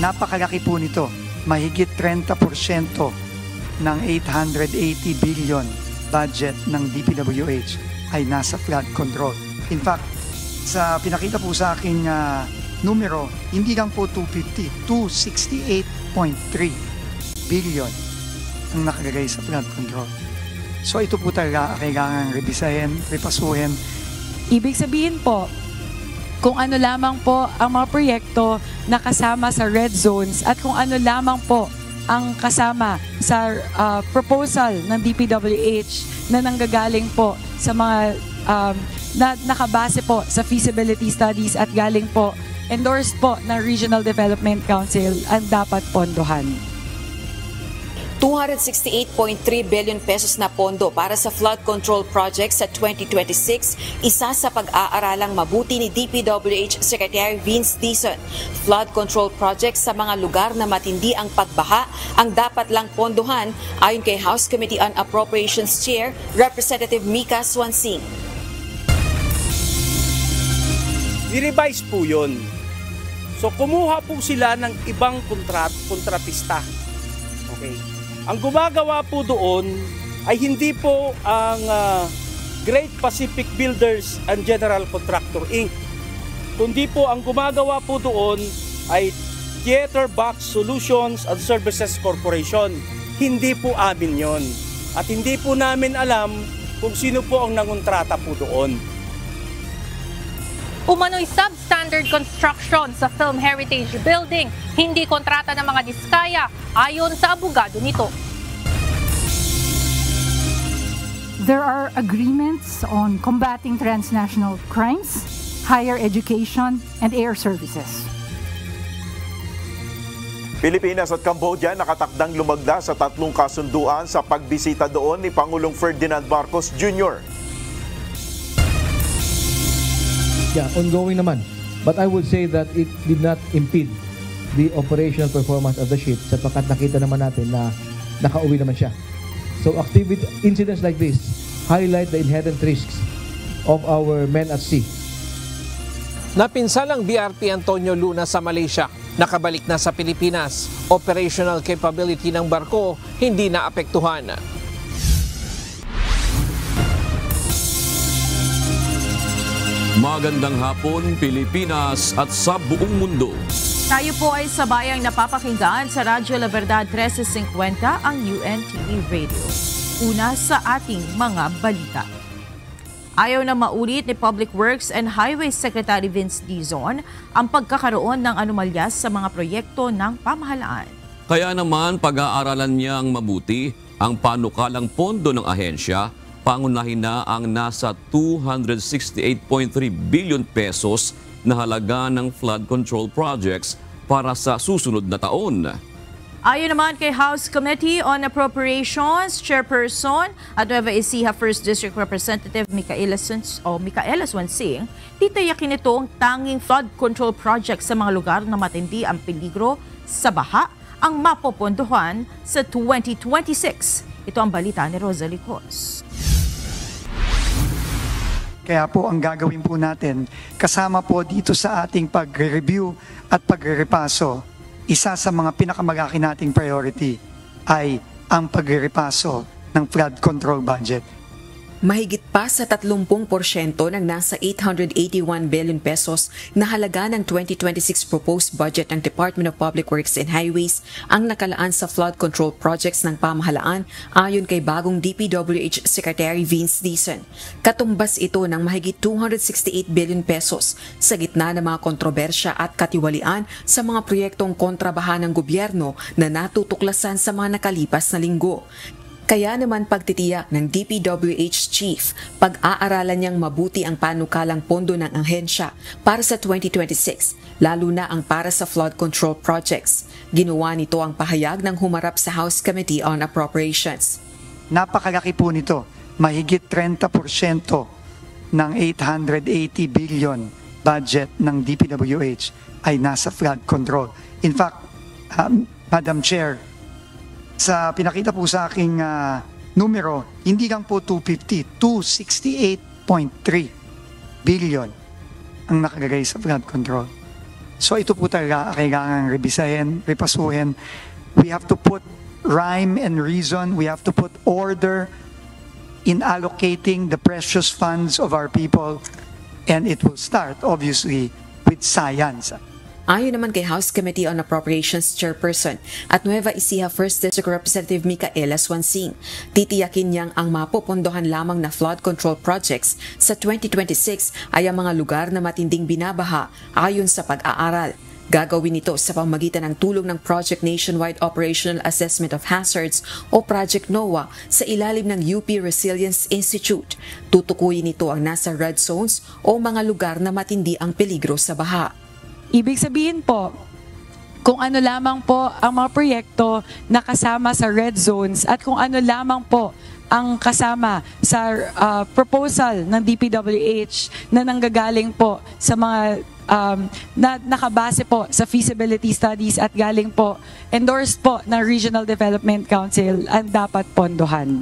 Napakalaki po nito. Mahigit 30% ng 880 billion budget ng DPWH ay nasa flood control. In fact, sa pinakita po sa aking numero, hindi lang po 250, 268.3 billion ang nakalagay sa flood control. So ito po talaga kailangan revisahin, repasuhin. Ibig sabihin po, kung ano lamang po ang mga proyekto na kasama sa red zones at kung ano lamang po ang kasama sa proposal ng DPWH na nanggagaling po sa mga na nakabase po sa feasibility studies at galing po endorsed po ng Regional Development Council ang dapat pondohan. 268.3 billion pesos na pondo para sa flood control projects sa 2026, isa sa pag-aaralang mabuti ni DPWH Secretary Vince Dizon. Flood control projects sa mga lugar na matindi ang pagbaha ang dapat lang pondohan ayon kay House Committee on Appropriations Chair Representative Mika Swansing. I-revise po yun. So kumuha po sila ng ibang kontratista. Okay. Ang gumagawa po doon ay hindi po ang Great Pacific Builders and General Contractor Inc. Kundi po ang gumagawa po doon ay Theater Box Solutions and Services Corporation. Hindi po amin yon. At hindi po namin alam kung sino po ang nangontrata po doon. Umano'y substandard construction sa Film Heritage Building, hindi kontrata ng mga diskaya ayon sa abogado nito. There are agreements on combating transnational crimes, higher education, and air services. Pilipinas at Cambodia nakatakdang lumagda sa 3 kasunduan sa pagbisita doon ni Pangulong Ferdinand Marcos Jr. Yeah, ongoing naman. But I would say that it did not impede the operational performance of the ship sapagkat nakita naman natin na nakauwi naman siya. So incidents like this highlight the inherent risks of our men at sea. Napinsalang BRP Antonio Luna sa Malaysia. Nakabalik na sa Pilipinas. Operational capability ng barko hindi naapektuhan. Magandang hapon, Pilipinas at sa buong mundo. Tayo po ay sabayang napapakinggan sa Radyo La Verdad 1350 ang UNTV Radio. Una sa ating mga balita. Ayaw na maulit ni Public Works and Highways Secretary Vince Dizon ang pagkakaroon ng anomalyas sa mga proyekto ng pamahalaan. Kaya naman pag-aaralan niyang mabuti ang panukalang pondo ng ahensya. Pangunahin na ang nasa 268.3 billion pesos na halaga ng flood control projects para sa susunod na taon. Ayon naman kay House Committee on Appropriations Chairperson at Nueva Ecija 1st District Representative Micaela Swansing, titayakin ito ang tanging flood control project sa mga lugar na matindi ang peligro sa baha ang mapopondohan sa 2026. Ito ang balita ni Rosalie Cos. Kaya po ang gagawin po natin, kasama po dito sa ating pag-review at pag-repaso, isa sa mga pinakamalaki nating priority ay ang pag-repaso ng flood control budget. Mahigit pa sa 30% ng nasa 881 billion pesos na halaga ng 2026 proposed budget ng Department of Public Works and Highways ang nakalaan sa flood control projects ng pamahalaan ayon kay bagong DPWH Secretary Vince Dizon. Katumbas ito ng mahigit 268 billion pesos sa gitna ng mga kontrobersya at katiwalian sa mga proyektong kontrabahan ng gobyerno na natutuklasan sa mga nakalipas na linggo. Kaya naman pagtitiyak ng DPWH Chief, pag-aaralan niyang mabuti ang panukalang pondo ng ahensya para sa 2026, lalo na ang para sa flood control projects. Ginawa nito ang pahayag ng humarap sa House Committee on Appropriations. Napakalaki po nito, mahigit 30% ng 880 billion budget ng DPWH ay nasa flood control. In fact, Madam Chair, sa pinakita po sa aking numero, hindi lang po 250, 268.3 billion ang nakalagay sa flood control. So ito po talaga kailangan rebisahin, repasuhin. We have to put rhyme and reason. We have to put order in allocating the precious funds of our people. And it will start, obviously, with science. Ayon naman kay House Committee on Appropriations Chairperson at Nueva Ecija 1st District Representative Micaela Swansing, titiyakin niyang ang mapopondohan lamang na flood control projects sa 2026 ay ang mga lugar na matinding binabaha ayon sa pag-aaral. Gagawin ito sa pamamagitan ng tulong ng Project Nationwide Operational Assessment of Hazards o Project NOAA sa ilalim ng UP Resilience Institute. Tutukuyin ito ang nasa red zones o mga lugar na matindi ang peligro sa baha. Ibig sabihin po, kung ano lamang po ang mga proyekto na kasama sa red zones at kung ano lamang po ang kasama sa proposal ng DPWH na nanggagaling po sa mga na nakabase po sa feasibility studies at galing po, endorsed po ng Regional Development Council ang dapat pondohan.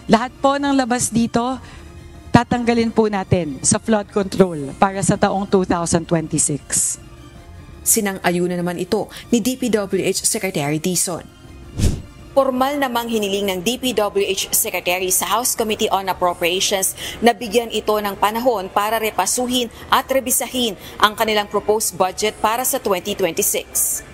Lahat po ng labas dito, tatanggalin po natin sa flood control para sa taong 2026. Sinang-ayunan naman ito ni DPWH Secretary Dizon. Formal namang hiniling ng DPWH Secretary sa House Committee on Appropriations na bigyan ito ng panahon para repasuhin at rebisahin ang kanilang proposed budget para sa 2026.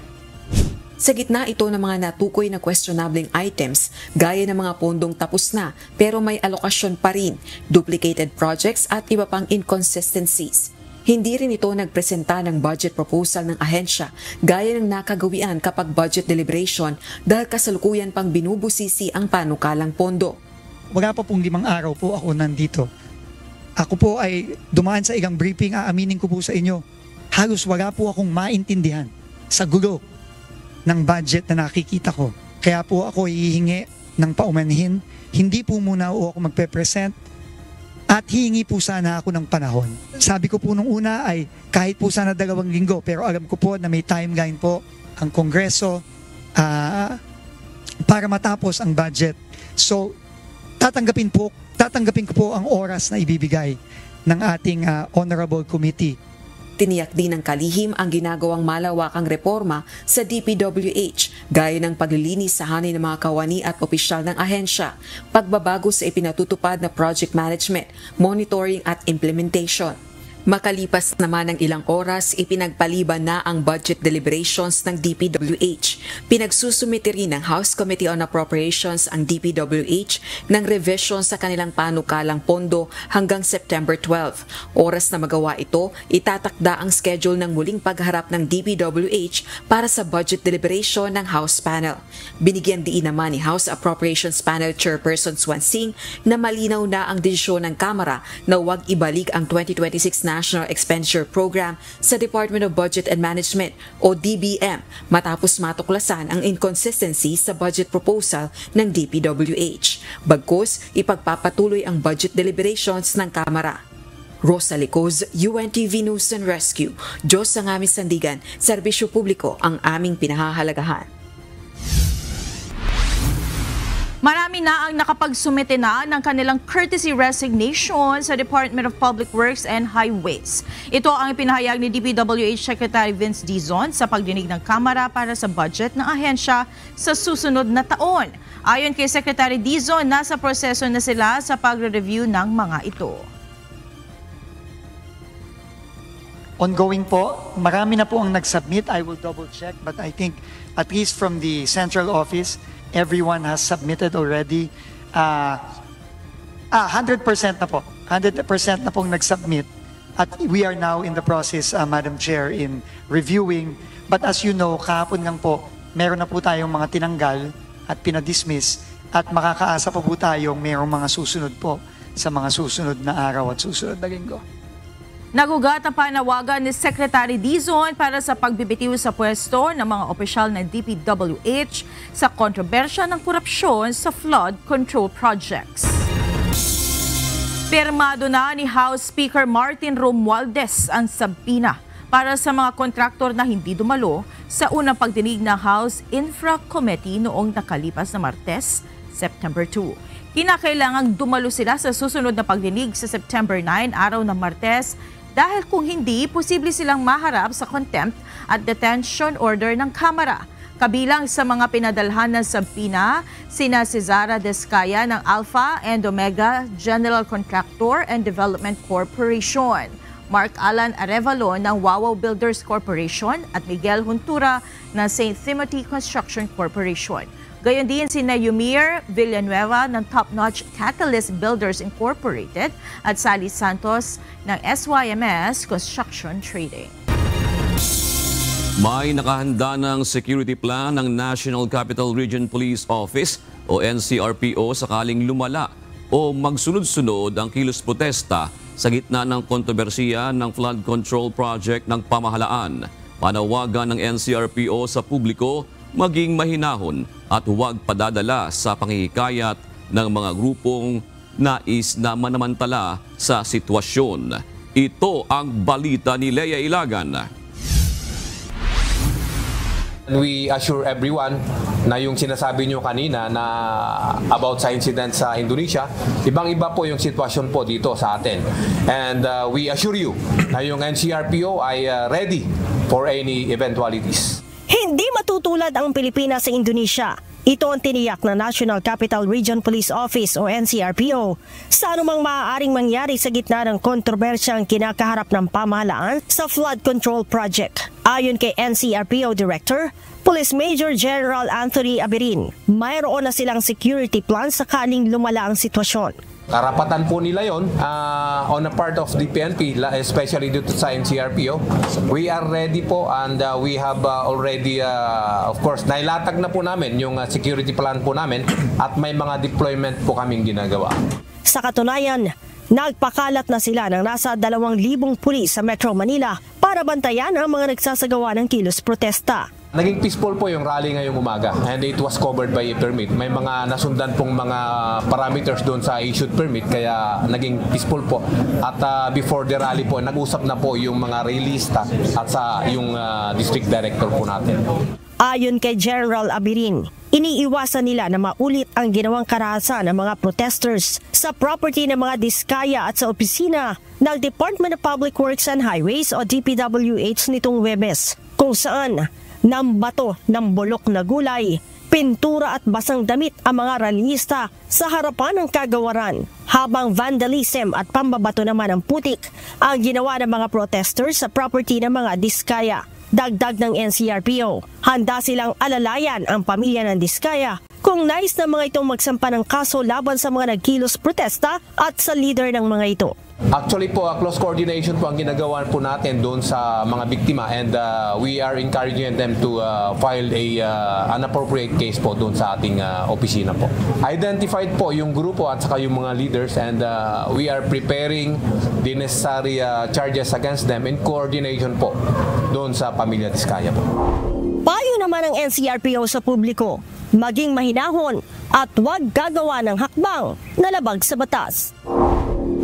Sa gitna ito ng mga natukoy na questionabling items gaya ng mga pondong tapos na pero may alokasyon pa rin, duplicated projects at iba pang inconsistencies. Hindi rin ito nagpresenta ng budget proposal ng ahensya gaya ng nakagawian kapag budget deliberation dahil kasalukuyan pang binubusisi ang panukalang pondo. Wala pa pong 5 araw po ako nandito. Ako po ay dumaan sa ilang briefing, aaminin ko po sa inyo. Halos wala po akong maintindihan sa gulo ng budget na nakikita ko. Kaya po ako hihingi ng paumanhin. Hindi po muna ako magpe-present. At hihingi po sana ako ng panahon. Sabi ko po nung una ay kahit po sana 2 linggo, pero alam ko po na may timeline po ang Kongreso para matapos ang budget. So tatanggapin ko po ang oras na ibibigay ng ating honorable committee. Tiniyak din ng kalihim ang ginagawang malawakang reforma sa DPWH gaya ng paglilinis sa hanay ng mga kawani at opisyal ng ahensya, pagbabago sa ipinatutupad na project management, monitoring at implementation. Makalipas naman ng ilang oras, ipinagpaliban na ang budget deliberations ng DPWH. Pinagsusumite rin ng House Committee on Appropriations ang DPWH ng revision sa kanilang panukalang pondo hanggang September 12. Oras na magawa ito, itatakda ang schedule ng muling pagharap ng DPWH para sa budget deliberation ng House Panel. Binigyan diin naman ni House Appropriations Panel Chairperson Swansing na malinaw na ang desisyon ng Kamara na huwag ibalik ang 2026 National Expenditure Program sa Department of Budget and Management o DBM matapos matuklasan ang inconsistency sa budget proposal ng DPWH. Bagkus, ipagpapatuloy ang budget deliberations ng Kamara. Rosa Licoz, UNTV News and Rescue. Diyos ang aming sandigan, serbisyo publiko ang aming pinahahalagahan. Marami na ang nakapagsumite na ng kanilang courtesy resignation sa Department of Public Works and Highways. Ito ang ipinahayag ni DPWH Secretary Vince Dizon sa pagdinig ng Kamara para sa budget ng ahensya sa susunod na taon. Ayon kay Secretary Dizon, nasa proseso na sila sa pagre-review ng mga ito. Ongoing po, marami na po ang nag-submit. I will double check, but I think at least from the central office, everyone has submitted already. 100% na po. 100% na pong nag-submit. At we are now in the process, Madam Chair, in reviewing. But as you know, kahapon lang po, meron na po tayong mga tinanggal at pinadismiss. At makakaasa pa po tayong merong mga susunod po sa mga susunod na araw at susunod na linggo. Nagugat ang panawagan ni Secretary Dizon para sa pagbibitiw sa pwesto ng mga opisyal ng DPWH sa kontrobersya ng korupsyon sa flood control projects. Pirmado na ni House Speaker Martin Romualdez ang sabina para sa mga kontraktor na hindi dumalo sa unang pagdinig ng House Infra Committee noong nakalipas na Martes, September 2. Kinakailangang dumalo sila sa susunod na pagdinig sa September 9, araw ng Martes, Dahil kung hindi, posible silang maharap sa contempt at detention order ng Kamara. Kabilang sa mga pinadalhan ng sabina, sina Cesara Descaya ng Alpha and Omega General Contractor and Development Corporation, Mark Alan Arevalo ng Wawaw Builders Corporation at Miguel Juntura ng St. Timothy Construction Corporation. Gayon din sina Yumir Villanueva ng Top Notch Catalyst Builders Incorporated at Sally Santos ng SYMS Construction Trading. May nakahanda ng security plan ng National Capital Region Police Office o NCRPO sakaling lumala o magsunod-sunod ang kilos protesta sa gitna ng kontrobersiya ng flood control project ng pamahalaan. Panawagan ng NCRPO sa publiko maging mahinahon at huwag padadala sa panghihikayat ng mga grupong nais na manamantala sa sitwasyon. Ito ang balita ni Lea Ilagan. We assure everyone na yung sinasabi nyo kanina na about sa incident sa Indonesia, ibang-iba po yung sitwasyon po dito sa atin. And we assure you na yung NCRPO ay ready for any eventualities. Hindi matutulad ang Pilipinas sa Indonesia. Ito ang tiniyak ng National Capital Region Police Office o NCRPO sa anumang maaaring mangyari sa gitna ng kontrobersyang kinakaharap ng pamahalaan sa flood control project. Ayon kay NCRPO Director, Police Major General Anthony Abirin, mayroon na silang security plan sakaling lumala ang sitwasyon. Karapatan po nila yon on a part of the PNP, especially dito sa NCRPO. We are ready po and we have already, of course, nailatag na po namin yung security plan po namin at may mga deployment po kaming ginagawa. Sa katunayan, nagpakalat na sila ng nasa 2,000 pulis sa Metro Manila para bantayan ang mga nagsasagawa ng kilos protesta. Naging peaceful po yung rally ngayong umaga and it was covered by a permit. May mga nasundan pong mga parameters doon sa issued permit kaya naging peaceful po. At before the rally po, nag-usap na po yung mga realista at sa yung district director po natin. Ayon kay General Abirin, iniiwasan nila na maulit ang ginawang karahasan ng mga protesters sa property ng mga diskaya at sa opisina ng Department of Public Works and Highways o DPWH nitong Huwebes, kung saan nambato ng bulok na gulay, pintura at basang damit ang mga rallyista sa harapan ng kagawaran, habang vandalism at pambabato naman ng putik ang ginawa ng mga protesters sa property ng mga diskaya. Dagdag ng NCRPO, handa silang alalayan ang pamilya ng diskaya kung nais na mga itong magsampa ng kaso laban sa mga nagkilos protesta at sa leader ng mga ito. Actually po, close coordination po ang ginagawa po natin doon sa mga biktima and we are encouraging them to file an appropriate case po doon sa ating opisina po. Identified po yung grupo at saka yung mga leaders and we are preparing the necessary charges against them in coordination po doon sa pamilya Diskaya po. Payo naman ng NCRPO sa publiko, maging mahinahon at huwag gagawa ng hakbang na labag sa batas.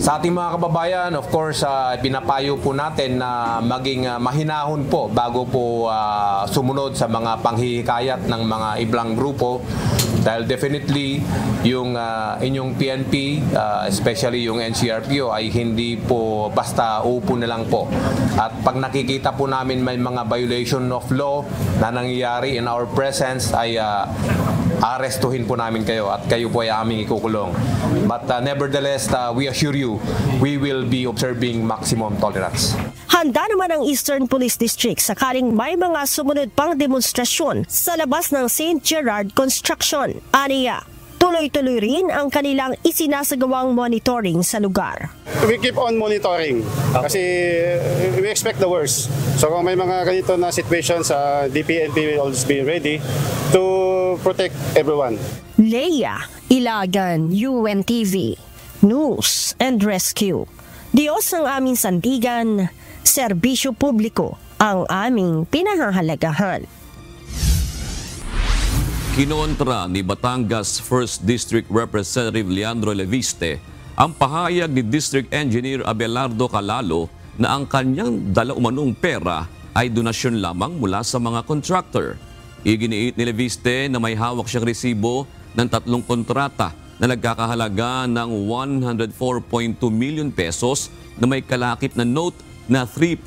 Sa ating mga kababayan, of course, pinapayo po natin na maging mahinahon po bago po sumunod sa mga panghihikayat ng mga ibang grupo. Dahil definitely yung inyong PNP, especially yung NCRPO, ay hindi po basta upo na lang po. At pag nakikita po namin may mga violation of law na nangyayari in our presence, ay arestuhin po namin kayo at kayo po ay aming ikukulong. But nevertheless, we assure you, we will be observing maximum tolerance. Handa naman ang Eastern Police District sakaling may mga sumunod pang demonstrasyon sa labas ng St. Gerard Construction. Aniya, tuloy-tuloy rin ang kanilang isinasagawang monitoring sa lugar. We keep on monitoring kasi we expect the worst. So kung may mga ganito na situation sa DPNP, will always be ready to protect everyone. Lea Ilagan, UNTV, News and Rescue. Diyos ang aming sandigan, serbisyo publiko ang aming pinahahalagahan. Kinontra ni Batangas 1st District Representative Leandro Leviste ang pahayag ni District Engineer Abelardo Calalo na ang kanyang dalaumanong pera ay donasyon lamang mula sa mga contractor. Iginiit ni Leviste na may hawak siyang resibo ng 3 kontrata na nagkakahalaga ng 104.2 million pesos na may kalakip na note na 3%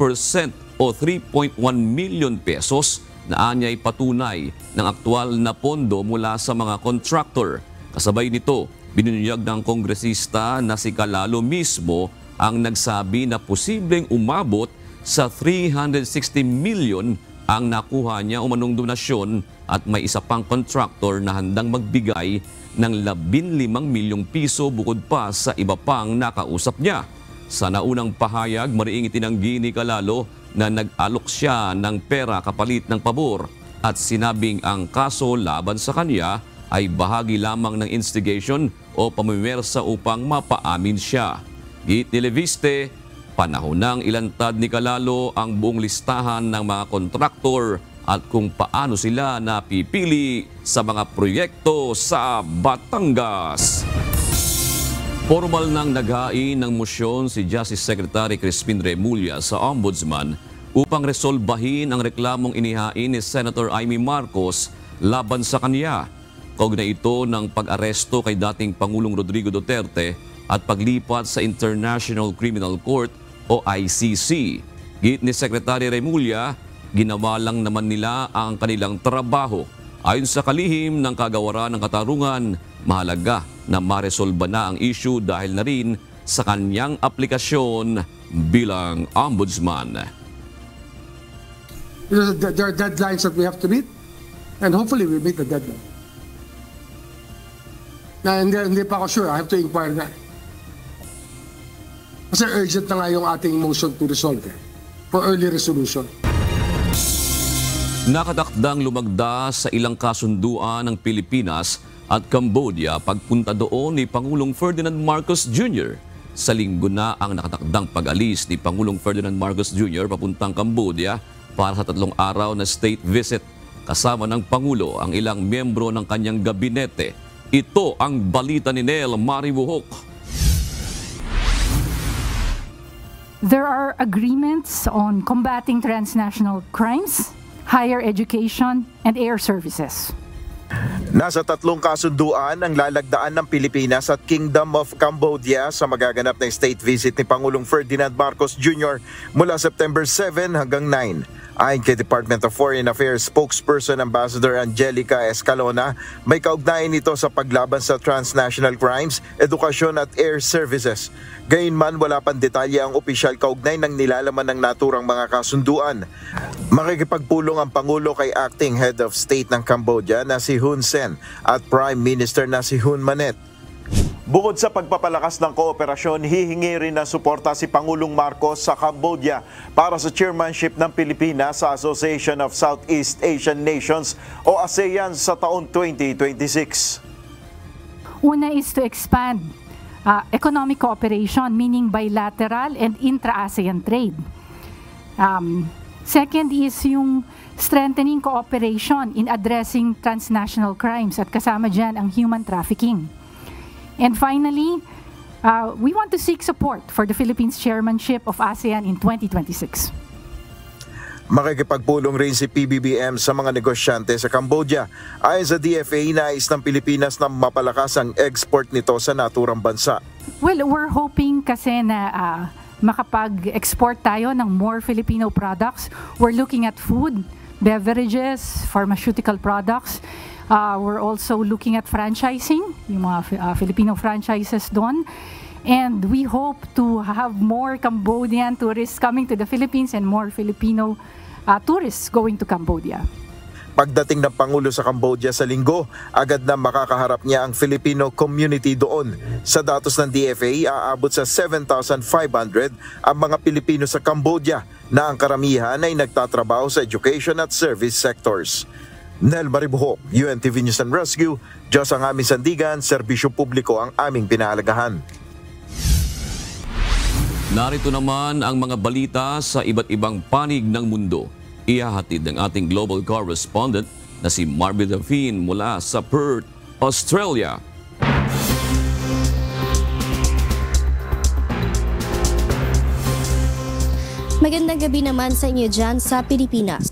o 3.1 million pesos na anyay patunay ng aktwal na pondo mula sa mga contractor. Kasabay nito, binunyag ng kongresista na si Calalo mismo ang nagsabi na posibleng umabot sa 360 million ang nakuha niya umanong donasyon at may isa pang contractor na handang magbigay ng 15 milyong piso bukod pa sa iba pang nakausap niya. Sa naunang pahayag, mariing itinanggi ni Calalo na nag-alok siya ng pera kapalit ng pabor at sinabing ang kaso laban sa kanya ay bahagi lamang ng instigation o pamiwersa upang mapaamin siya. Git ni Leviste, panahon ng ilantad ni Calalo ang buong listahan ng mga kontraktor at kung paano sila napipili sa mga proyekto sa Batangas. Formal nang naghain ng mosyon si Justice Secretary Crispin Remulla sa Ombudsman upang resolbahin ang reklamong inihain ni Senator Amy Marcos laban sa kanya. Kaugnay ito ng pag-aresto kay dating Pangulong Rodrigo Duterte at paglipat sa International Criminal Court o ICC. Git ni Secretary Remulla, ginawa lang naman nila ang kanilang trabaho. Ayon sa kalihim ng kagawaran ng katarungan, mahalaga na maresolba na ang issue dahil na rin sa kanyang aplikasyon bilang ombudsman. There are deadlines that we have to meet and hopefully we meet the deadline. Na hindi pa ako sure, I have to inquire na. Kasi urgent na nga yung ating motion to resolve for early resolution. Nakatakdang lumagda sa ilang kasunduan ng Pilipinas at Cambodia pagpunta doon ni Pangulong Ferdinand Marcos Jr. Sa linggo na ang nakatakdang pag-alis ni Pangulong Ferdinand Marcos Jr. papuntang Cambodia para sa 3 araw na state visit. Kasama ng Pangulo ang ilang miyembro ng kanyang gabinete. Ito ang balita ni Nel Maribuhok. There are agreements on combating transnational crimes, higher education, and air services. Nasa 3 kasunduan ang lalagdaan ng Pilipinas at Kingdom of Cambodia sa magaganap na state visit ni Pangulong Ferdinand Marcos Jr. mula September 7 hanggang 9. Ayon kay Department of Foreign Affairs spokesperson Ambassador Angelica Escalona, may kaugnayan ito sa paglaban sa transnational crimes, edukasyon at air services. Gayunman, wala pang detalye ang opisyal kaugnay ng nilalaman ng naturang mga kasunduan. Makikipagpulong ang Pangulo kay Acting Head of State ng Cambodia na si Hun Sen at Prime Minister na si Hun Manet. Bukod sa pagpapalakas ng kooperasyon, hihingi rin ng suporta si Pangulong Marcos sa Cambodia para sa chairmanship ng Pilipinas sa Association of Southeast Asian Nations o ASEAN sa taon 2026. Una is to expand economic cooperation, meaning bilateral and intra-ASEAN trade. Second is yung strengthening cooperation in addressing transnational crimes at kasama dyan ang human trafficking. And finally, we want to seek support for the Philippines chairmanship of ASEAN in 2026. Makikipagpulong rin si PBBM sa mga negosyante sa Cambodia. Ayon sa DFA, nais ng Pilipinas na mapalakas ang export nito sa naturang bansa. Well, we're hoping kasi na makapag-export tayo ng more Filipino products. We're looking at food, beverages, pharmaceutical products. We're also looking at franchising, yung mga Filipino franchises doon. And we hope to have more Cambodian tourists coming to the Philippines and more Filipino tourists going to Cambodia. Pagdating ng Pangulo sa Cambodia sa linggo, agad na makakaharap niya ang Filipino community doon. Sa datos ng DFA, aabot sa 7,500 ang mga Pilipino sa Cambodia na ang karamihan ay nagtatrabaho sa education at service sectors. Nel Maribuhok, UNTV News and Rescue. Diyos ang aming sandigan, serbisyo publiko ang aming pinahalagahan. Narito naman ang mga balita sa iba't ibang panig ng mundo. Ihahatid ng ating global correspondent na si Marvin Delfin mula sa Perth, Australia. Magandang gabi naman sa inyo dyan sa Pilipinas.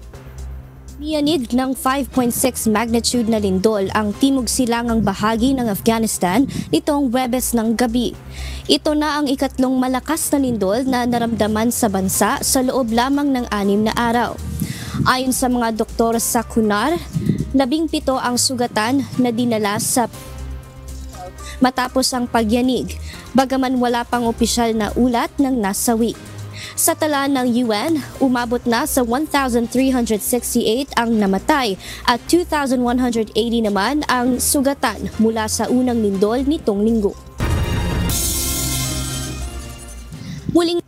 Niyanig ng 5.6 magnitude na lindol ang timog-silangang bahagi ng Afghanistan nitong Huwebes ng gabi. Ito na ang ikatlong malakas na lindol na naramdaman sa bansa sa loob lamang ng 6 na araw. Ayon sa mga doktor sa Kunar, 17 ang sugatan na dinala sa matapos ang pagyanig, bagaman wala pang opisyal na ulat ng nasawi. Sa tala ng UN, umabot na sa 1,368 ang namatay at 2,180 naman ang sugatan mula sa unang lindol nitong linggo. Muling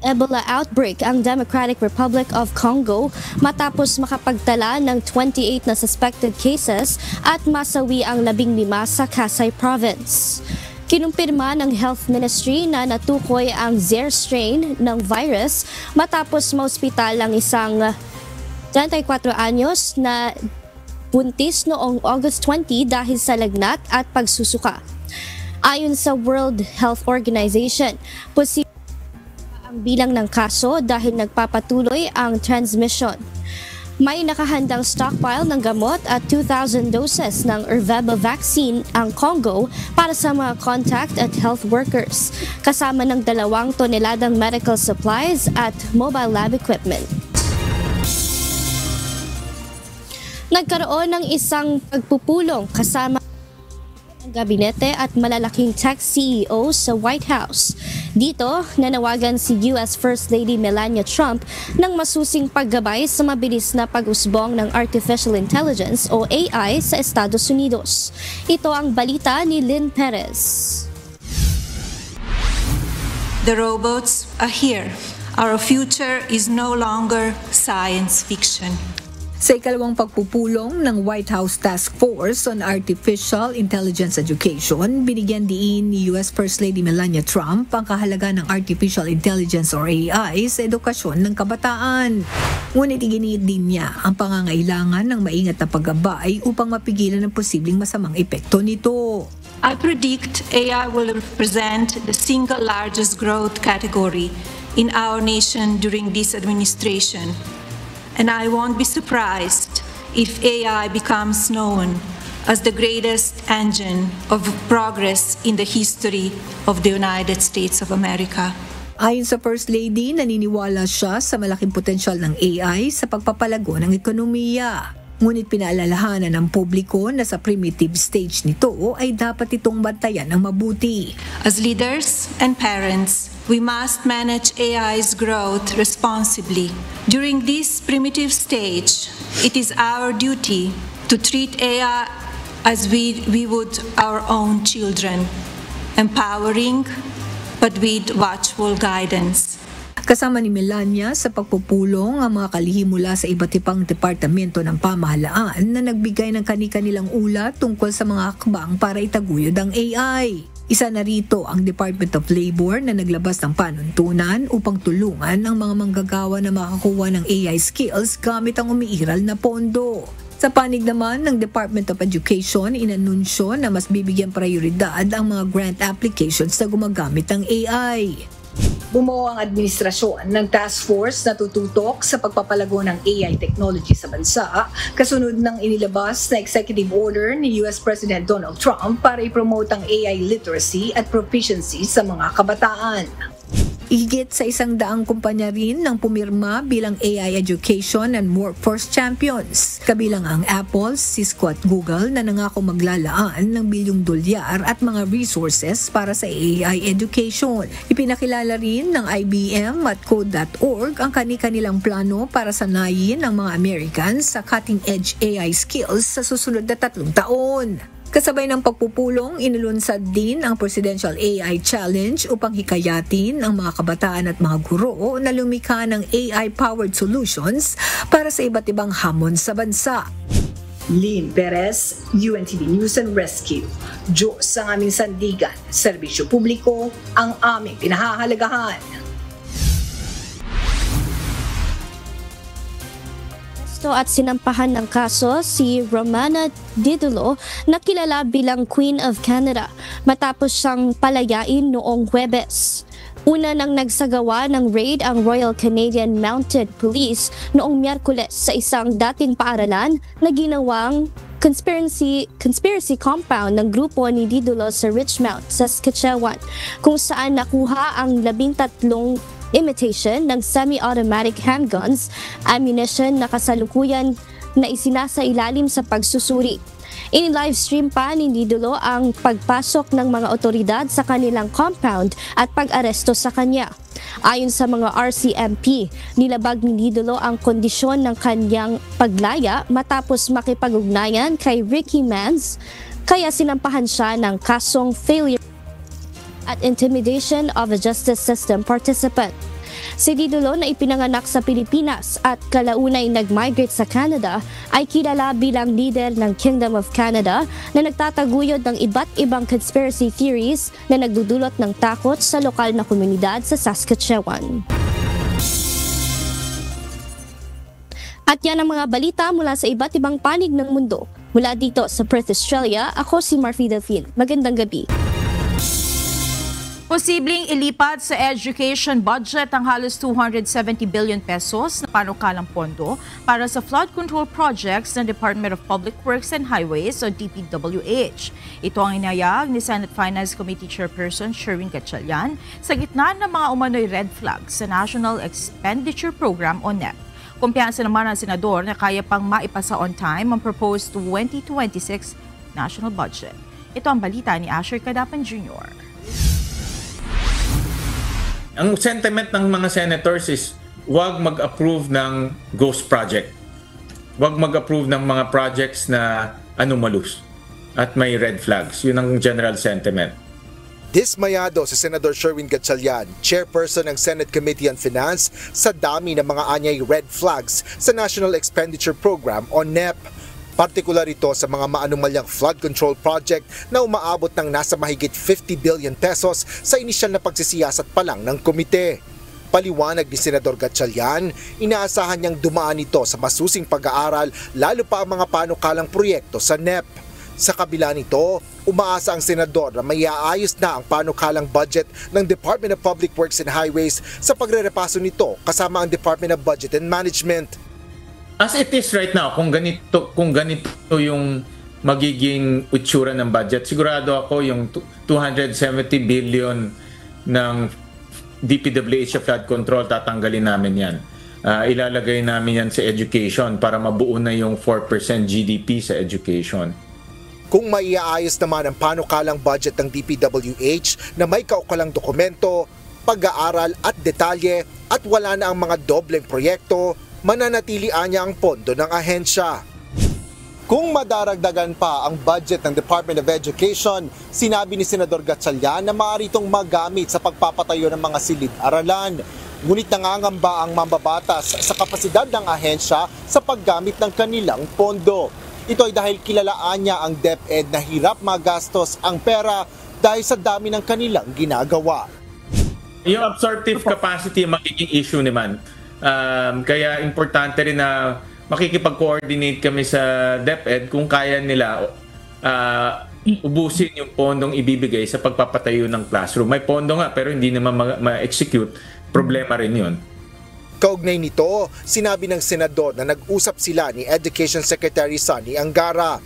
Ebola outbreak ang Democratic Republic of Congo matapos makapagtala ng 28 na suspected cases at masawi ang 15 sa Kasai Province. Kinumpirma ng Health Ministry na natukoy ang Zaire strain ng virus matapos maospital ang isang 34 anyos na buntis noong August 20 dahil sa lagnat at pagsusuka. Ayon sa World Health Organization, posible ang bilang ng kaso dahil nagpapatuloy ang transmission. May nakahandang stockpile ng gamot at 2,000 doses ng Ervebo vaccine ang Congo para sa mga contact at health workers, kasama ng 2 toneladang medical supplies at mobile lab equipment. Nagkaroon ng isang pagpupulong kasama ng gabinete at malalaking tech CEOs sa White House. Dito, nanawagan si US First Lady Melania Trump ng masusing paggabay sa mabilis na pag-usbong ng Artificial Intelligence o AI sa Estados Unidos. Ito ang balita ni Lynn Perez. The robots are here. Our future is no longer science fiction. Sa ikalawang pagpupulong ng White House Task Force on Artificial Intelligence Education, binigyan diin ni US First Lady Melania Trump ang kahalagaan ng Artificial Intelligence or AI sa edukasyon ng kabataan. Ngunit iginiit din niya ang pangangailangan ng maingat na paggabay upang mapigilan ang posibleng masamang epekto nito. I predict AI will represent the single largest growth category in our nation during this administration. And I won't be surprised if AI becomes known as the greatest engine of progress in the history of the United States of America. Ayon sa First Lady, naniniwala siya sa malaking potensyal ng AI sa pagpapalago ng ekonomiya. Ngunit pinaalalahanan ng publiko na sa primitive stage nito ay dapat itong bantayan ng mabuti. As leaders and parents, we must manage AI's growth responsibly. During this primitive stage, it is our duty to treat AI as we would our own children, empowering but with watchful guidance. Kasama ni Melania sa pagpupulong ang mga kalihim mula sa iba't ibang departamento ng pamahalaan na nagbigay ng kani-kanilang ulat tungkol sa mga hakbang para itaguyod ang AI. Isa na rito ang Department of Labor na naglabas ng panuntunan upang tulungan ang mga manggagawa na makakuha ng AI skills gamit ang umiiral na pondo. Sa panig naman ng Department of Education, inanunsyo na mas bibigyan prioridad ang mga grant applications na gumagamit ng AI. Bumuo ang administrasyon ng task force na tututok sa pagpapalago ng AI technology sa bansa, kasunod ng inilabas na executive order ni US President Donald Trump para i-promote ang AI literacy at proficiency sa mga kabataan. Higit sa 100 kumpanya rin ng pumirma bilang AI Education and Workforce Champions. Kabilang ang Apple, Cisco at Google na nangako maglalaan ng $1 bilyong at mga resources para sa AI education. Ipinakilala rin ng IBM at Code.org ang kani-kanilang plano para sanayin ang mga Americans sa cutting-edge AI skills sa susunod na 3 taon. Kasabay ng pagpupulong, inilunsad din ang Presidential AI Challenge upang hikayatin ang mga kabataan at mga guro na lumikha ng AI-powered solutions para sa iba't ibang hamon sa bansa. Lynn Perez, UNTV News and Rescue. Diyos ang aming sandigan, serbisyo publiko ang aming pinahahalagahan. At sinampahan ng kaso si Romana Didulo na kilala bilang Queen of Canada matapos siyang palayain noong Huwebes. Una nang nagsagawa ng raid ang Royal Canadian Mounted Police noong Miyerkules sa isang dating paaralan na ginawang conspiracy compound ng grupo ni Didulo sa Richmount, Saskatchewan, kung saan nakuha ang 13 imitation ng semi-automatic handguns, ammunition na kasalukuyan na isinasailalim sa pagsusuri. In-livestream pa ni Didulo ang pagpasok ng mga otoridad sa kanilang compound at pag-aresto sa kanya. Ayon sa mga RCMP, nilabag ni Didulo ang kondisyon ng kanyang paglaya matapos makipag-ugnayan kay Ricky Mans, kaya sinampahan siya ng kasong failure at intimidation of a justice system participant. Si Didulo na ipinanganak sa Pilipinas at kalaunay nag-migrate sa Canada ay kilala bilang leader ng Kingdom of Canada na nagtataguyod ng iba't ibang conspiracy theories na nagdudulot ng takot sa lokal na komunidad sa Saskatchewan. At yan ang mga balita mula sa iba't ibang panig ng mundo. Mula dito sa Perth, Australia, ako si Marfie Delphine. Magandang gabi. Posibleng ilipat sa education budget ang halos 270 billion pesos na panukalang pondo para sa flood control projects ng Department of Public Works and Highways o DPWH. Ito ang inayag ni Senate Finance Committee Chairperson Sherwin Gatchalian sa gitna ng mga umano'y red flags sa National Expenditure Program o NEP. Kumpiyansa naman ang senador na kaya pang maipasa on time ang proposed 2026 national budget. Ito ang balita ni Asher Cadapan Jr. Ang sentiment ng mga senators is huwag mag-approve ng ghost project. Huwag mag-approve ng mga projects na anomalous at may red flags. Yun ang general sentiment. Dismayado si Senador Sherwin Gatchalian, chairperson ng Senate Committee on Finance, sa dami ng mga anyay red flags sa National Expenditure Program o NEP. Partikular ito sa mga maanumalyang flood control project na umaabot ng nasa mahigit 50 billion pesos sa inisyal na pagsisiyasat pa lang ng komite. Paliwanag ni Senador Gatchalian, inaasahan niyang dumaan ito sa masusing pag-aaral lalo pa ang mga panukalang proyekto sa NEP. Sa kabila nito, umaasa ang senador na may aayos na ang panukalang budget ng Department of Public Works and Highways sa pagrerepaso nito kasama ang Department of Budget and Management. As it is right now, kung ganito yung magiging itsura ng budget, sigurado ako yung 270 billion ng DPWH flood control, tatanggalin namin yan. Ilalagay namin yan sa education para mabuo na yung 4% GDP sa education. Kung maiaayos naman ang panukalang budget ng DPWH na may kaukulang dokumento, pag-aaral at detalye at wala na ang mga dobleng proyekto, mananatilian niya ang pondo ng ahensya. Kung madaragdagan pa ang budget ng Department of Education, sinabi ni Senador Gatchalian na maaari itong magamit sa pagpapatayo ng mga silid-aralan. Ngunit nangangamba ang mambabatas sa kapasidad ng ahensya sa paggamit ng kanilang pondo. Ito ay dahil kilalaan niya ang DepEd na hirap magastos ang pera dahil sa dami ng kanilang ginagawa. Yung absorptive capacity magiging issue naman. Kaya importante rin na makikipag-coordinate kami sa DepEd kung kaya nila ubusin yung pondong ibibigay sa pagpapatayo ng classroom. May pondo nga pero hindi naman ma-execute. Problema rin yun. Kaugnay nito, sinabi ng senador na nag-usap sila ni Education Secretary Sonny Angara.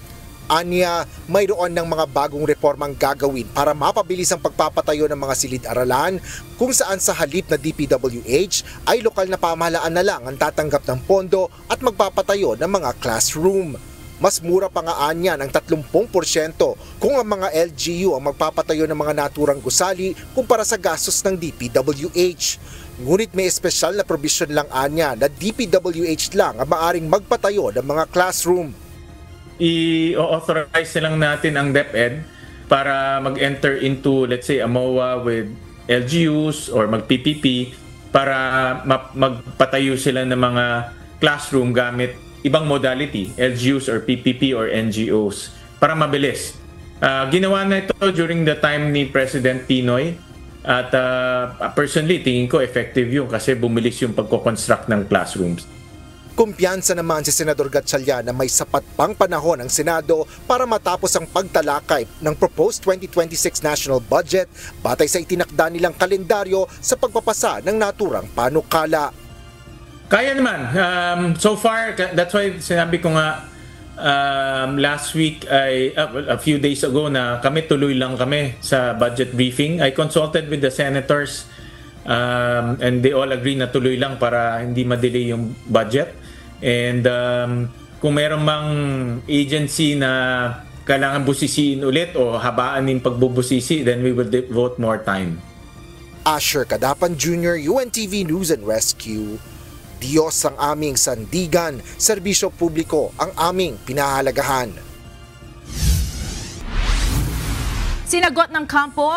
Anya, mayroon ng mga bagong reformang gagawin para mapabilis ang pagpapatayo ng mga silid-aralan kung saan sa halip na DPWH ay lokal na pamahalaan na lang ang tatanggap ng pondo at magpapatayo ng mga classroom. Mas mura pa nga anya ng 30% kung ang mga LGU ang magpapatayo ng mga naturang gusali kumpara sa gastos ng DPWH. Ngunit may espesyal na provision lang anya na DPWH lang ang maaring magpatayo ng mga classroom. I-authorize lang natin ang DepEd para mag-enter into, let's say, a MOA with LGUs or mag-PPP para magpatayo sila ng mga classroom gamit ibang modality, LGUs or PPP or NGOs, para mabilis. Ginawa na ito during the time ni President Pinoy at personally, tingin ko effective yun kasi bumilis yung pagko-construct ng classrooms. Kumpiyansa naman si Senador Gatchalian na may sapat pang panahon ang Senado para matapos ang pagtalakay ng proposed 2026 national budget batay sa itinakda nilang kalendaryo sa pagpapasa ng naturang panukala. Kaya naman. So far, that's why sinabi ko nga last week, a few days ago, na tuloy lang kami sa budget briefing. I consulted with the senators and they all agree na tuloy lang para hindi ma-delay yung budget. And kung mayroon mang agency na kailangan busisiin ulit o habaan yung pagbubusisi, then we will devote more time. Asher Cadapan Jr., UNTV News and Rescue. Diyos ang aming sandigan, serbisyo publiko ang aming pinahalagahan. Sinagot ng kampo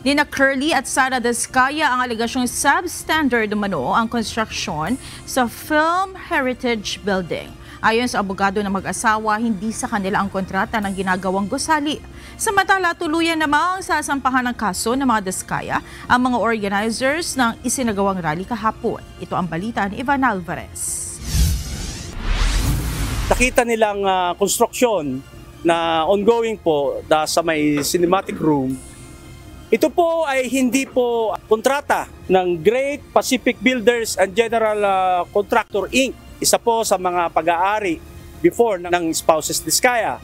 Nina Curly at Sara Descaya ang alegasyong substandard umano ang construction sa Film Heritage Building. Ayon sa abogado ng mag-asawa, hindi sa kanila ang kontrata ng ginagawang gusali. Samantala, tuluyan namang sasampahan ng kaso ng mga Descaya ang mga organizers ng isinagawang rally kahapon. Ito ang balita ni Ivan Alvarez. Nakita nilang construction na ongoing po sa may cinematic room. Ito po ay hindi po kontrata ng Great Pacific Builders and General Contractor Inc. Isa po sa mga pag-aari before ng spouses Descaya.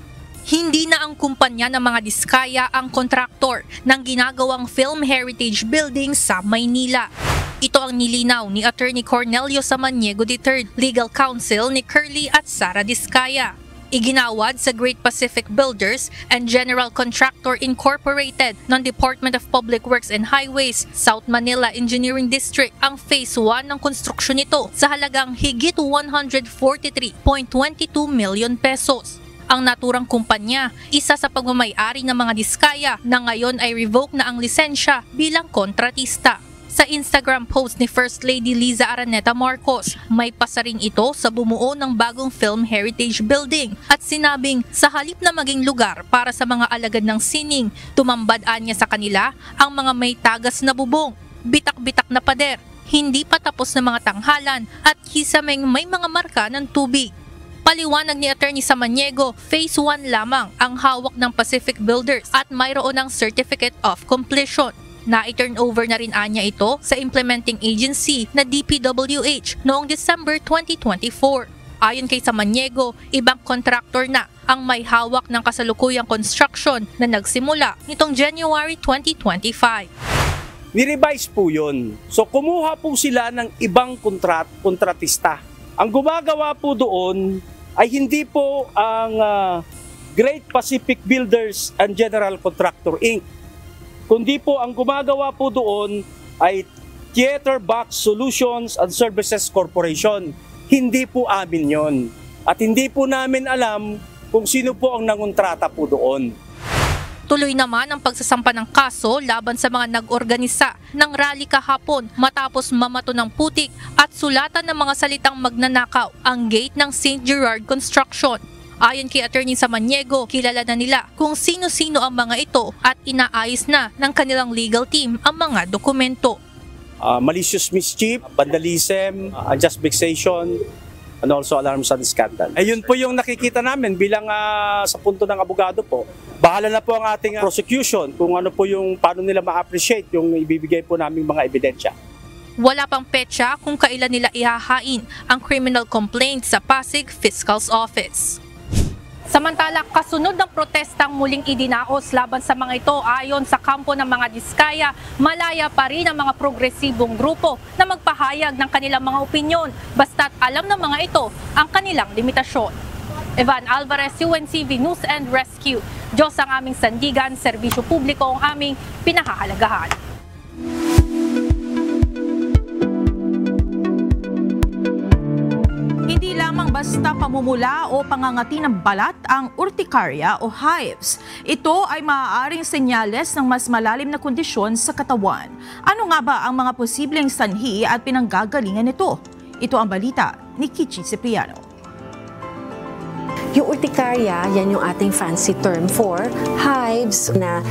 Hindi na ang kumpanya ng mga Descaya ang kontraktor ng ginagawang Film Heritage Building sa Maynila. Ito ang nilinaw ni Attorney Cornelio Samaniego III, Legal Counsel ni Curly at Sara Descaya. Iginawad sa Great Pacific Builders and General Contractor Incorporated ng Department of Public Works and Highways, South Manila Engineering District ang Phase 1 ng konstruksyon nito sa halagang higit 143.22 million pesos. Ang naturang kumpanya, isa sa pagmamay-ari ng mga Descaya na ngayon ay revoke na ang lisensya bilang kontratista. Sa Instagram post ni First Lady Liza Araneta Marcos, may pasaring ito sa bumuo ng bagong Film Heritage Building at sinabing sa halip na maging lugar para sa mga alagad ng sining, tumambad-an niya sa kanila ang mga may tagas na bubong, bitak-bitak na pader, hindi pa tapos na mga tanghalan at hisameng may mga marka ng tubig. Paliwanag ni Attorney Samaniego, Phase 1 lamang ang hawak ng Pacific Builders at mayroon ng Certificate of Completion. Na-turn over na rin anya ito sa implementing agency na DPWH noong December 2024. Ayon kay Samaniego, ibang contractor na ang may hawak ng kasalukuyang construction na nagsimula nitong January 2025. Ni-revise po yun. So kumuha po sila ng ibang kontratista. Ang gumagawa po doon ay hindi po ang Great Pacific Builders and General Contractor Inc. Kundi po ang gumagawa po doon ay Theater Box Solutions and Services Corporation. Hindi po amin yon. At hindi po namin alam kung sino po ang nangontrata po doon. Tuloy naman ang pagsasampa ng kaso laban sa mga nag-organisa ng rally kahapon matapos mamato ng putik at sulatan ng mga salitang magnanakaw ang gate ng St. Gerard Construction. Ayon kay Attorney Samaniego, kilala na nila kung sino-sino ang mga ito at inaayos na ng kanilang legal team ang mga dokumento. Malicious mischief, vandalism, unjust vexation, and also alarms and scandal. Ayun po yung nakikita namin bilang sa punto ng abogado po. Bahala na po ang ating prosecution kung ano po yung paano nila ma-appreciate yung ibibigay po naming mga ebidensya. Wala pang petsa kung kailan nila ihahain ang criminal complaint sa Pasig Fiscal's Office. Samantala, kasunod ng protestang muling idinaos laban sa mga ito ayon sa kampo ng mga Descaya, malaya pa rin ang mga progresibong grupo na magpahayag ng kanilang mga opinyon basta't alam ng mga ito ang kanilang limitasyon. Evan Alvarez, UNTV News and Rescue. Diyos ang aming sandigan, serbisyo publiko ang aming pinahahalagahan. Hindi lamang basta pamumula o pangangati ng balat ang urticaria o hives. Ito ay maaaring senyales ng mas malalim na kondisyon sa katawan. Ano nga ba ang mga posibleng sanhi at pinanggagalingan nito? Ito ang balita ni Kichi Cipriano. Yung urticaria, yan yung ating fancy term for hives na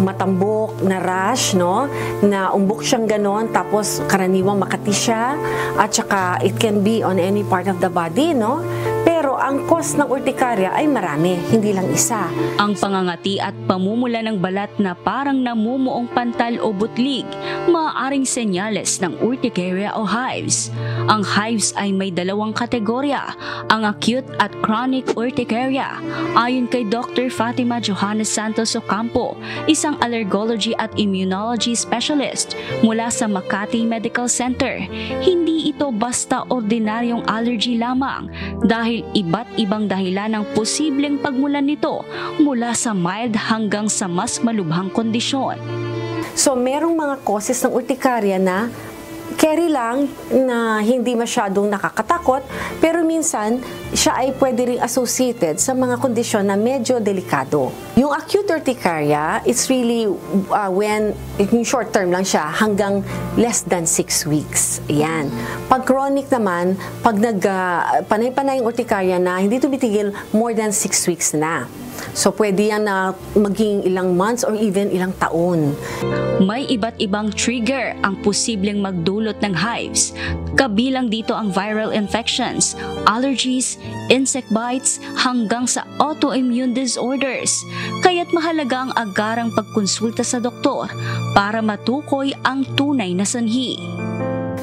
matambok, na rash, no? Na umbok siyang ganon, tapos karaniwang makati siya, at saka it can be on any part of the body, no? Pero ang cause ng urticaria ay marami, hindi lang isa. Ang pangangati at pamumula ng balat na parang namumuong pantal o butlig, maaaring senyales ng urticaria o hives. Ang hives ay may dalawang kategorya, ang acute at chronic urticaria. Ayon kay Dr. Fatima Johannes Santos Ocampo, isang allergology at immunology specialist mula sa Makati Medical Center, hindi ito basta ordinaryong allergy lamang dahil iba't ibang dahilan ng posibleng pagmulan nito mula sa mild hanggang sa mas malubhang kondisyon. So merong mga causes ng urticaria na carry lang, na hindi masyadong nakakatakot, pero minsan siya ay pwede ring associated sa mga kondisyon na medyo delikado. Yung acute urticaria, it's really when yung short term lang siya hanggang less than 6 weeks. Ayan. Pag chronic naman, pag panay-panay yung urticaria na hindi tumitigil, more than 6 weeks na. So pwede yan na maging ilang months or even ilang taon. May iba't ibang trigger ang posibleng magdulot ng hives. Kabilang dito ang viral infections, allergies, insect bites, hanggang sa autoimmune disorders. Kaya't mahalaga ang agarang pagkonsulta sa doktor para matukoy ang tunay na sanhi.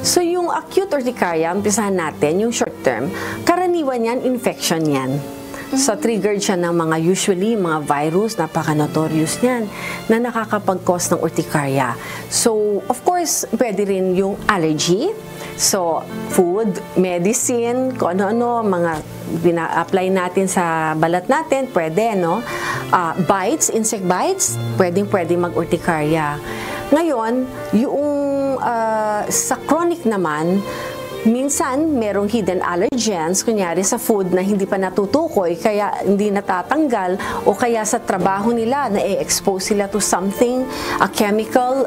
So yung acute urticaria, umpisahan natin, yung short term, karaniwan yan, infection yan. So, triggered siya ng usually mga virus, napaka-notorious niyan, na nakakapag-cause ng urticaria. So, of course, pwede rin yung allergy. So, food, medicine, kung ano-ano, mga bina-apply natin sa balat natin, pwede, no? Bites, insect bites, pwede mag-urticaria. Ngayon, yung sa chronic naman, minsan, merong hidden allergens, kunyari sa food na hindi pa natutukoy, kaya hindi natatanggal, o kaya sa trabaho nila, na-expose sila to something, a chemical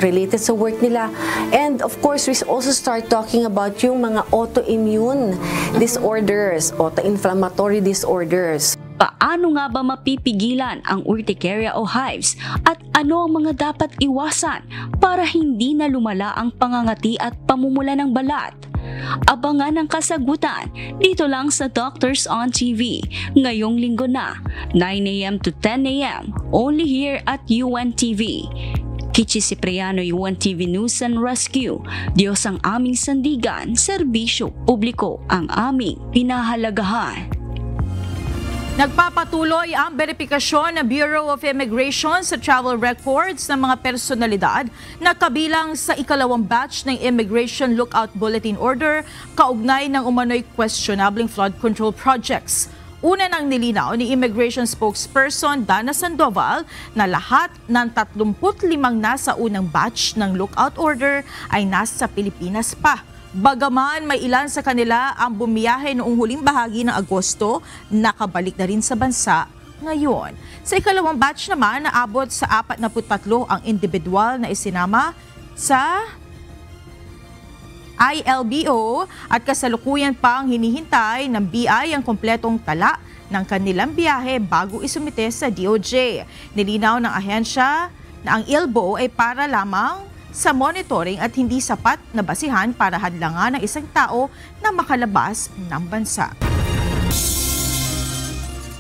related sa work nila. And of course, we also start talking about yung mga autoimmune disorders, autoinflammatory disorders. Paano nga ba mapipigilan ang urticaria o hives at ano ang mga dapat iwasan para hindi na lumala ang pangangati at pamumula ng balat? Abangan ang kasagutan dito lang sa Doctors on TV ngayong linggo na 9 a.m. to 10 a.m. only here at UNTV. Kichi Cipriano, UNTV News and Rescue. Diyos ang aming sandigan, serbisyo publiko ang aming pinahalagahan. Nagpapatuloy ang verifikasyon ng Bureau of Immigration sa travel records ng mga personalidad na kabilang sa ikalawang batch ng Immigration Lookout Bulletin Order kaugnay ng umano'y questionable flood control projects. Una nang nilinaw ni Immigration Spokesperson Dana Sandoval na lahat ng 35 nasa unang batch ng Lookout Order ay nasa Pilipinas pa. Bagaman may ilan sa kanila ang bumiyahe noong huling bahagi ng Agosto, nakabalik na rin sa bansa ngayon. Sa ikalawang batch naman, naabot sa 43 ang individual na isinama sa ILBO at kasalukuyan pang hinihintay ng BI ang kompletong tala ng kanilang biyahe bago isumite sa DOJ. Nilinaw ng ahensya na ang ILBO ay para lamang sa monitoring at hindi sapat na basihan para hadlangan ng isang tao na makalabas ng bansa.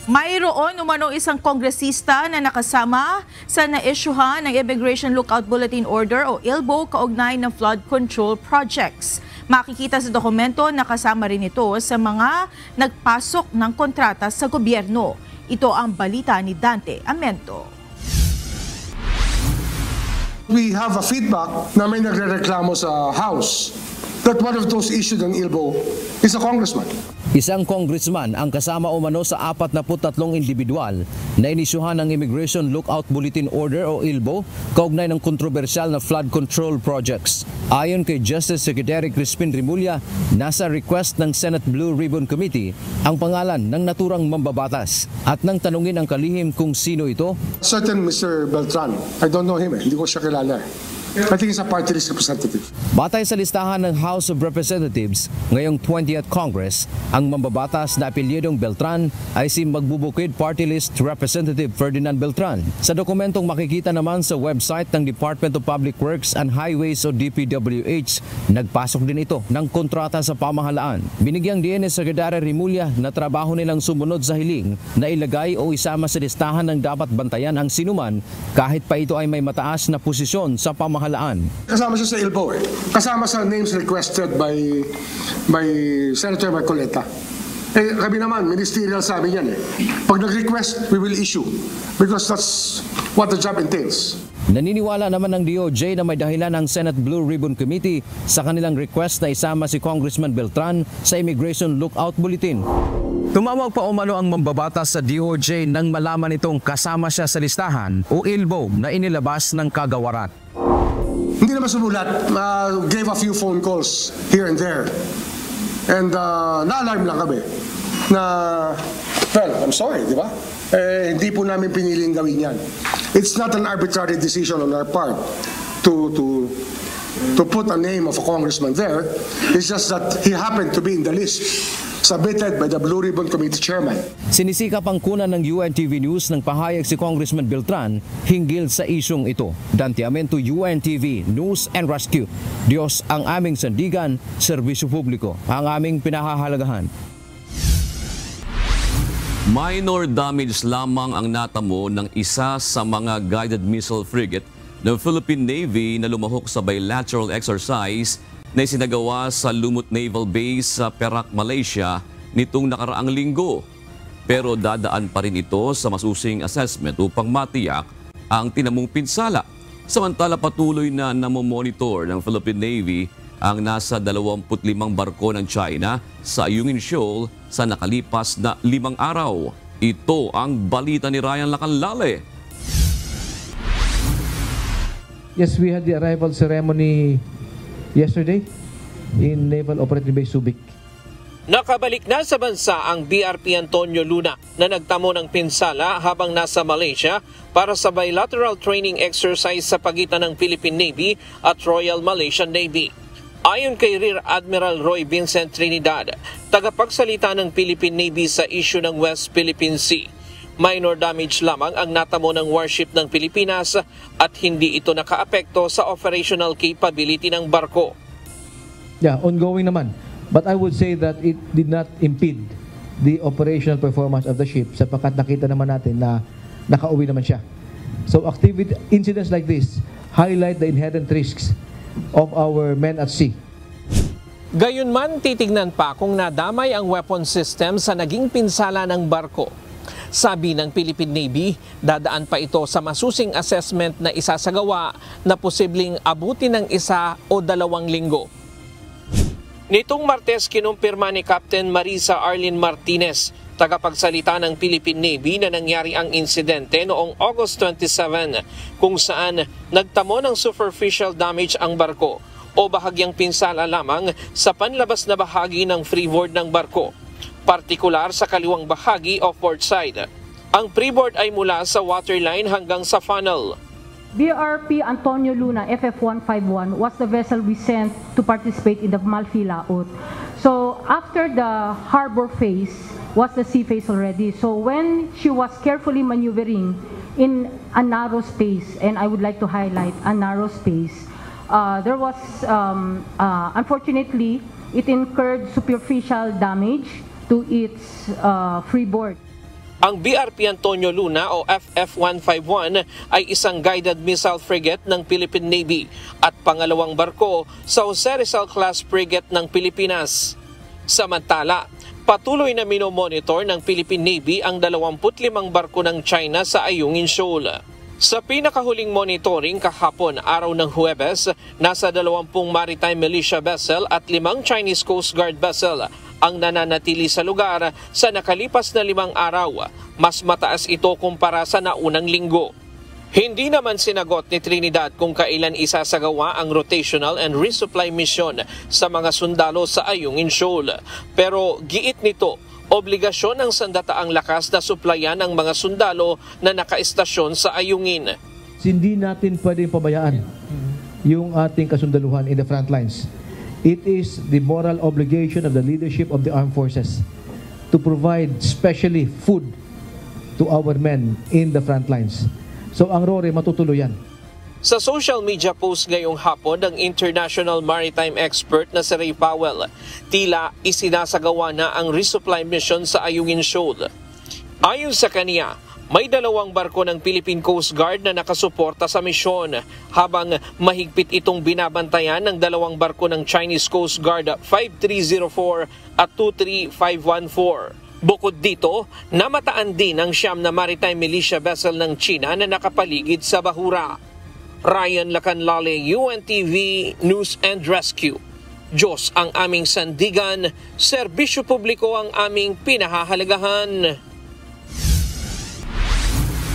Mayroon umano isang kongresista na nakasama sa naisyuhan ng Immigration Lookout Bulletin Order o ILBO kaugnay ng flood control projects. Makikita sa dokumento na kasama rin ito sa mga nagpasok ng kontrata sa gobyerno. Ito ang balita ni Dante Amento. We have a feedback na may nagrereklamo sa House that one of those issued ng ILBO is a congressman. Isang congressman ang kasama umano sa 43 individual na inisyuhan ng Immigration Lookout Bulletin Order o ILBO kaugnay ng kontrobersyal na flood control projects. Ayon kay Justice Secretary Crispin Rimulya, nasa request ng Senate Blue Ribbon Committee ang pangalan ng naturang mambabatas at nang tanungin ang kalihim kung sino ito. Certain Mr. Beltran, I don't know him, hindi ko siya kilala. I think it's a party list representative. Batay sa listahan ng House of Representatives ngayong 20th Congress, ang mambabatas na apelyidong Beltran ay si Magbubukid Party List Representative Ferdinand Beltran. Sa dokumentong makikita naman sa website ng Department of Public Works and Highways o DPWH, nagpasok din ito ng kontrata sa pamahalaan. Binigyang diin ni Secretary Rimulya na trabaho nilang sumunod sa hiling na ilagay o isama sa listahan ng dapat bantayan ang sinuman kahit pa ito ay may mataas na posisyon sa pamahalaan. Kasama siya sa ILBO eh. Kasama sa names requested by Senator Marcoleta. Eh, kami naman, ministerial sabi yan eh. Pag nag-request, we will issue. Because that's what the job entails. Naniniwala naman ng DOJ na may dahilan ang Senate Blue Ribbon Committee sa kanilang request na isama si Congressman Beltran sa Immigration Lookout Bulletin. Tumawag pa umano ang mambabatas sa DOJ nang malaman itong kasama siya sa listahan o ILBO na inilabas ng kagawaran. Hindi naman sumulat, gave a few phone calls here and there. And na-alarm lang kami na, well, I'm sorry, di ba? Hindi po namin piniling gawin yan. It's not an arbitrary decision on our part to put a name of a congressman there. It's just that he happened to be in the list submitted by the Blue Ribbon Committee Chairman. Sinisikap ang kunan ng UNTV News ng pahayag si Congressman Beltran hinggil sa isyong ito. Dantiamento UNTV News and Rescue. Diyos ang aming sandigan, serbisyo publiko ang aming pinahahalagahan. Minor damage lamang ang natamo ng isa sa mga guided missile frigate ng Philippine Navy na lumahok sa bilateral exercise na isinagawa sa Lumut Naval Base sa Perak, Malaysia nitong nakaraang linggo. Pero dadaan pa rin ito sa masusing assessment upang matiyak ang tinamong pinsala. Samantala patuloy na namomonitor ng Philippine Navy ang nasa 25 barko ng China sa Ayungin Shoal sa nakalipas na 5 araw. Ito ang balita ni Ryan Lacanlale. Yes, we had the arrival ceremony yesterday in Naval Operating Base Subic. Nakabalik na sa bansa ang BRP Antonio Luna na nagtamo ng pinsala habang nasa Malaysia para sa bilateral training exercise sa pagitan ng Philippine Navy at Royal Malaysian Navy. Ayon kay Rear Admiral Roy Vincent Trinidad, tagapagsalita ng Philippine Navy sa issue ng West Philippine Sea, minor damage lamang ang natamo ng warship ng Pilipinas at hindi ito nakaapekto sa operational capability ng barko. Yeah, ongoing naman. But I would say that it did not impede the operational performance of the ship sapagkat nakita naman natin na nakauwi naman siya. So incidents like this highlight the inherent risks of our men at sea. Gayunman, titignan pa kung nadamay ang weapon system sa naging pinsala ng barko. Sabi ng Philippine Navy, dadaan pa ito sa masusing assessment na isasagawa na posibleng abutin ng 1 o 2 linggo. Nitong Martes, kinumpirma ni Captain Marisa Arlene Martinez, tagapagsalita ng Philippine Navy, na nangyari ang insidente noong August 27 kung saan nagtamo ng superficial damage ang barko o bahagyang pinsala lamang sa panlabas na bahagi ng freeboard ng barko, partikular sa kaliwang bahagi o port side. Ang freeboard ay mula sa waterline hanggang sa funnel. BRP Antonio Luna FF151 was the vessel we sent to participate in the Malfi Laut. So after the harbor phase was the sea phase already. So when she was carefully maneuvering in a narrow space, and I would like to highlight a narrow space, there was unfortunately it incurred superficial damage to its freeboard. Ang BRP Antonio Luna o FF151 ay isang guided missile frigate ng Philippine Navy at pangalawang barko sa Jose Rizal class frigate ng Pilipinas. Samantala, patuloy na minomonitor ng Philippine Navy ang 25 barko ng China sa Ayungin Shoal. Sa pinakahuling monitoring kahapon araw ng Huwebes, nasa 20 maritime militia vessel at 5 Chinese Coast Guard vessel ang nananatili sa lugar sa nakalipas na 5 araw. Mas mataas ito kumpara sa naunang linggo. Hindi naman sinagot ni Trinidad kung kailan isasagawa ang rotational and resupply mission sa mga sundalo sa Ayungin Shoal. Pero giit nito, obligasyon ng sandataang lakas na suplayan ang mga sundalo na nakaistasyon sa Ayungin. Hindi natin pwedeng pabayaan yung ating kasundaluhan in the front lines. It is the moral obligation of the leadership of the armed forces to provide specially food to our men in the front lines. So ang RORE matutuloy yan. Sa social media post ngayong hapon ng international maritime expert na si Ray Powell, tila isinasagawa na ang resupply mission sa Ayungin Shoal. Ayon sa kaniya, may 2 barko ng Philippine Coast Guard na nakasuporta sa misyon, habang mahigpit itong binabantayan ng 2 barko ng Chinese Coast Guard 5304 at 23514. Bukod dito, namataan din ang 9 na maritime militia vessel ng China na nakapaligid sa bahura. Ryan Lacanlale, UNTV News and Rescue. Diyos ang aming sandigan, serbisyo publiko ang aming pinahahalagahan.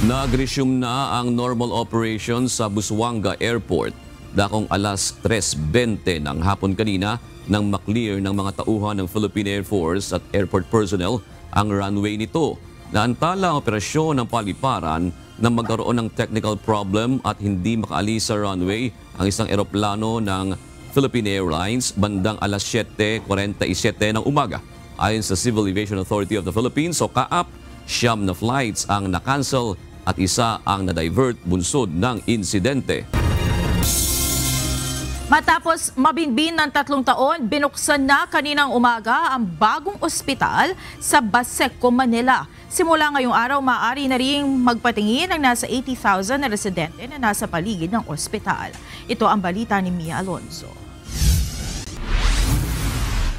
Nag-resume na ang normal operation sa Busuanga Airport dakong alas 3:20 ng hapon kanina nang maklear ng mga tauhan ng Philippine Air Force at airport personnel ang runway nito. Naantala ang operasyon ng paliparan na magkaroon ng technical problem at hindi makaalis sa runway ang isang eroplano ng Philippine Airlines bandang alas 7:47 ng umaga. Ayon sa Civil Aviation Authority of the Philippines o CAAP, 9 na flights ang na-cancel at isa ang na-divert bunsod ng insidente. Matapos mabinbin ng 3 taon, binuksan na kaninang umaga ang bagong ospital sa Baseco, Manila. Simula ngayong araw, maaari na ring magpatingin ang nasa 80,000 na residente na nasa paligid ng ospital. Ito ang balita ni Mia Alonzo.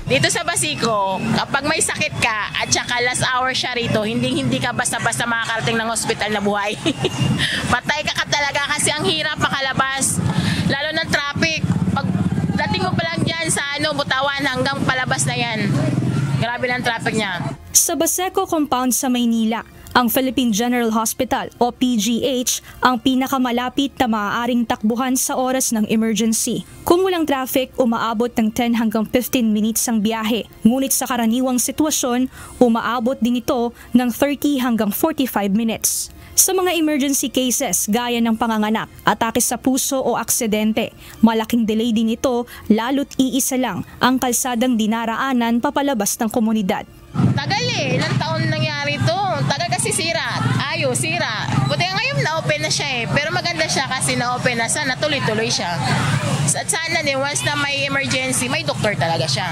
Dito sa Baseco, kapag may sakit ka at saka last hour siya rito, hindi ka basta-basta makakarating ng ospital na buhay. Patay ka talaga kasi ang hirap makalabas. Lalo ng traffic. Pag dating mo pa lang dyan sa Butawan hanggang palabas na yan. Grabe ng traffic niya. Sa Baseco Compound sa Maynila, ang Philippine General Hospital o PGH ang pinakamalapit na maaaring takbuhan sa oras ng emergency. Kung walang traffic, umaabot ng 10 hanggang 15 minutes ang biyahe. Ngunit sa karaniwang sitwasyon, umaabot din ito ng 30 hanggang 45 minutes. Sa mga emergency cases gaya ng panganganak, atake sa puso o aksidente, malaking delay din ito lalo't iisa lang ang kalsadang dinaraanan papalabas ng komunidad. Tagal ilang taon nangyari ito. Tagal kasi sira. Sira. Buti ngayon na-open na siya pero maganda siya kasi na-open na sana tuloy-tuloy siya. At sana once na may emergency, may doktor talaga siya.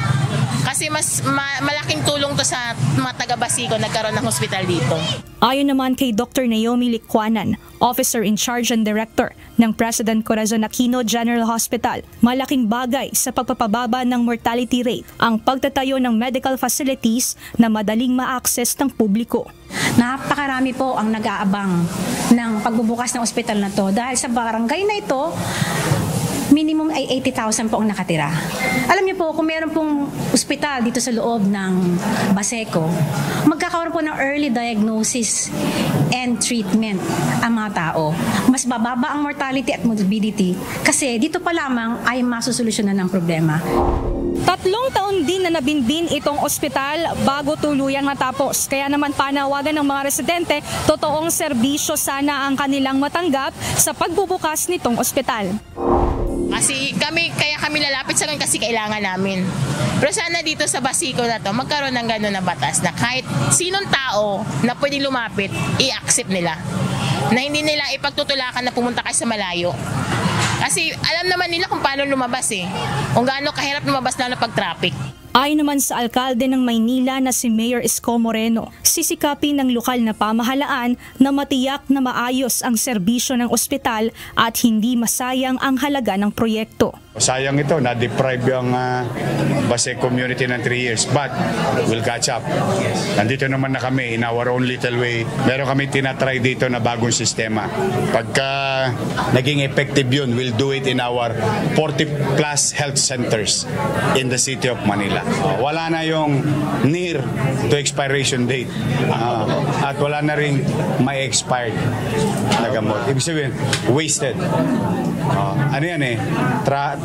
Kasi mas malaking tulong to sa mga taga-Baseco nagkaroon ng hospital dito. Ayon naman kay Dr. Naomi Licuanan, Officer in Charge and Director ng President Corazon Aquino General Hospital, malaking bagay sa pagpapababa ng mortality rate ang pagtatayo ng medical facilities na madaling ma-access ng publiko. Napakarami po ang nag-aabang ng pagbubukas ng ospital na to dahil sa barangay na ito, minimum ay 80,000 po ang nakatira. Alam niyo po, kung meron pong ospital dito sa loob ng Baseco, magkakaroon po ng early diagnosis and treatment ang mga tao. Mas bababa ang mortality at morbidity kasi dito pa lamang ay masusolusyonan ng problema. 3 taon din na nabinbin itong ospital bago tuluyang matapos. Kaya naman panawagan ng mga residente, totoong serbisyo sana ang kanilang matanggap sa pagbubukas nitong ospital. Kasi kaya kami lalapit sa ganun kasi kailangan namin. Pero sana dito sa Baseco na to, magkaroon ng gano'n na batas na kahit sinong tao na pwedeng lumapit, i-accept nila. Na hindi nila ipagtutulakan na pumunta kayo sa malayo. Kasi alam naman nila kung paano lumabas kung gaano kahirap lumabas lalo pag traffic. Ayon naman sa alkalde ng Maynila na si Mayor Isko Moreno, sisikapin ng lokal na pamahalaan na matiyak na maayos ang serbisyo ng ospital at hindi masayang ang halaga ng proyekto. Sayang ito, na-deprive yung Baseco community ng 3 years, but we'll catch up. Nandito naman na kami in our own little way. Meron kami tinatry dito na bagong sistema. Pagka naging effective yun, we'll do it in our 40 plus health centers in the city of Manila. Wala na yung near to expiration date at wala na rin may expired na gamot. Ibig sabihin, wasted. Ano yan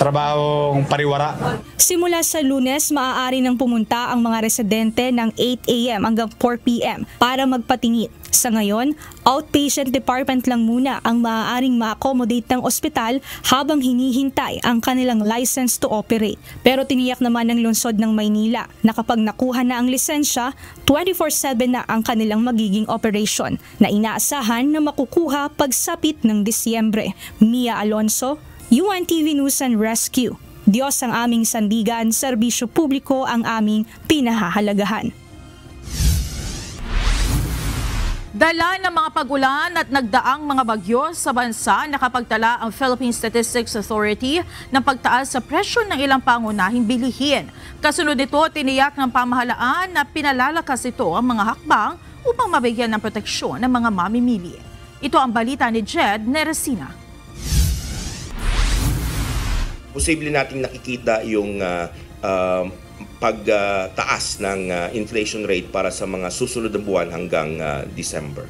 trabahong pariwara. Simula sa Lunes, maaari nang pumunta ang mga residente ng 8 a.m. hanggang 4 p.m. para magpatingin. Sa ngayon, outpatient department lang muna ang maaaring ma-accommodate ng ospital habang hinihintay ang kanilang license to operate. Pero tiniyak naman ng lungsod ng Maynila na kapag nakuha na ang lisensya, 24/7 na ang kanilang magiging operation na inaasahan na makukuha pagsapit ng Disyembre. Mia Alonso, UNTV News and Rescue. Diyos ang aming sandigan, serbisyo publiko ang aming pinahahalagahan. Dala ng mga pag-ulan at nagdaang mga bagyo sa bansa, nakapagtala ang Philippine Statistics Authority ng pagtaas sa presyo ng ilang pangunahing bilihin. Kasunod nito, tiniyak ng pamahalaan na pinalalakas ito ang mga hakbang upang mabigyan ng proteksyon ng mga mamimili. Ito ang balita ni Jed Neresina. Posible nating nakikita yung pagtaas ng inflation rate para sa mga susunod na buwan hanggang December.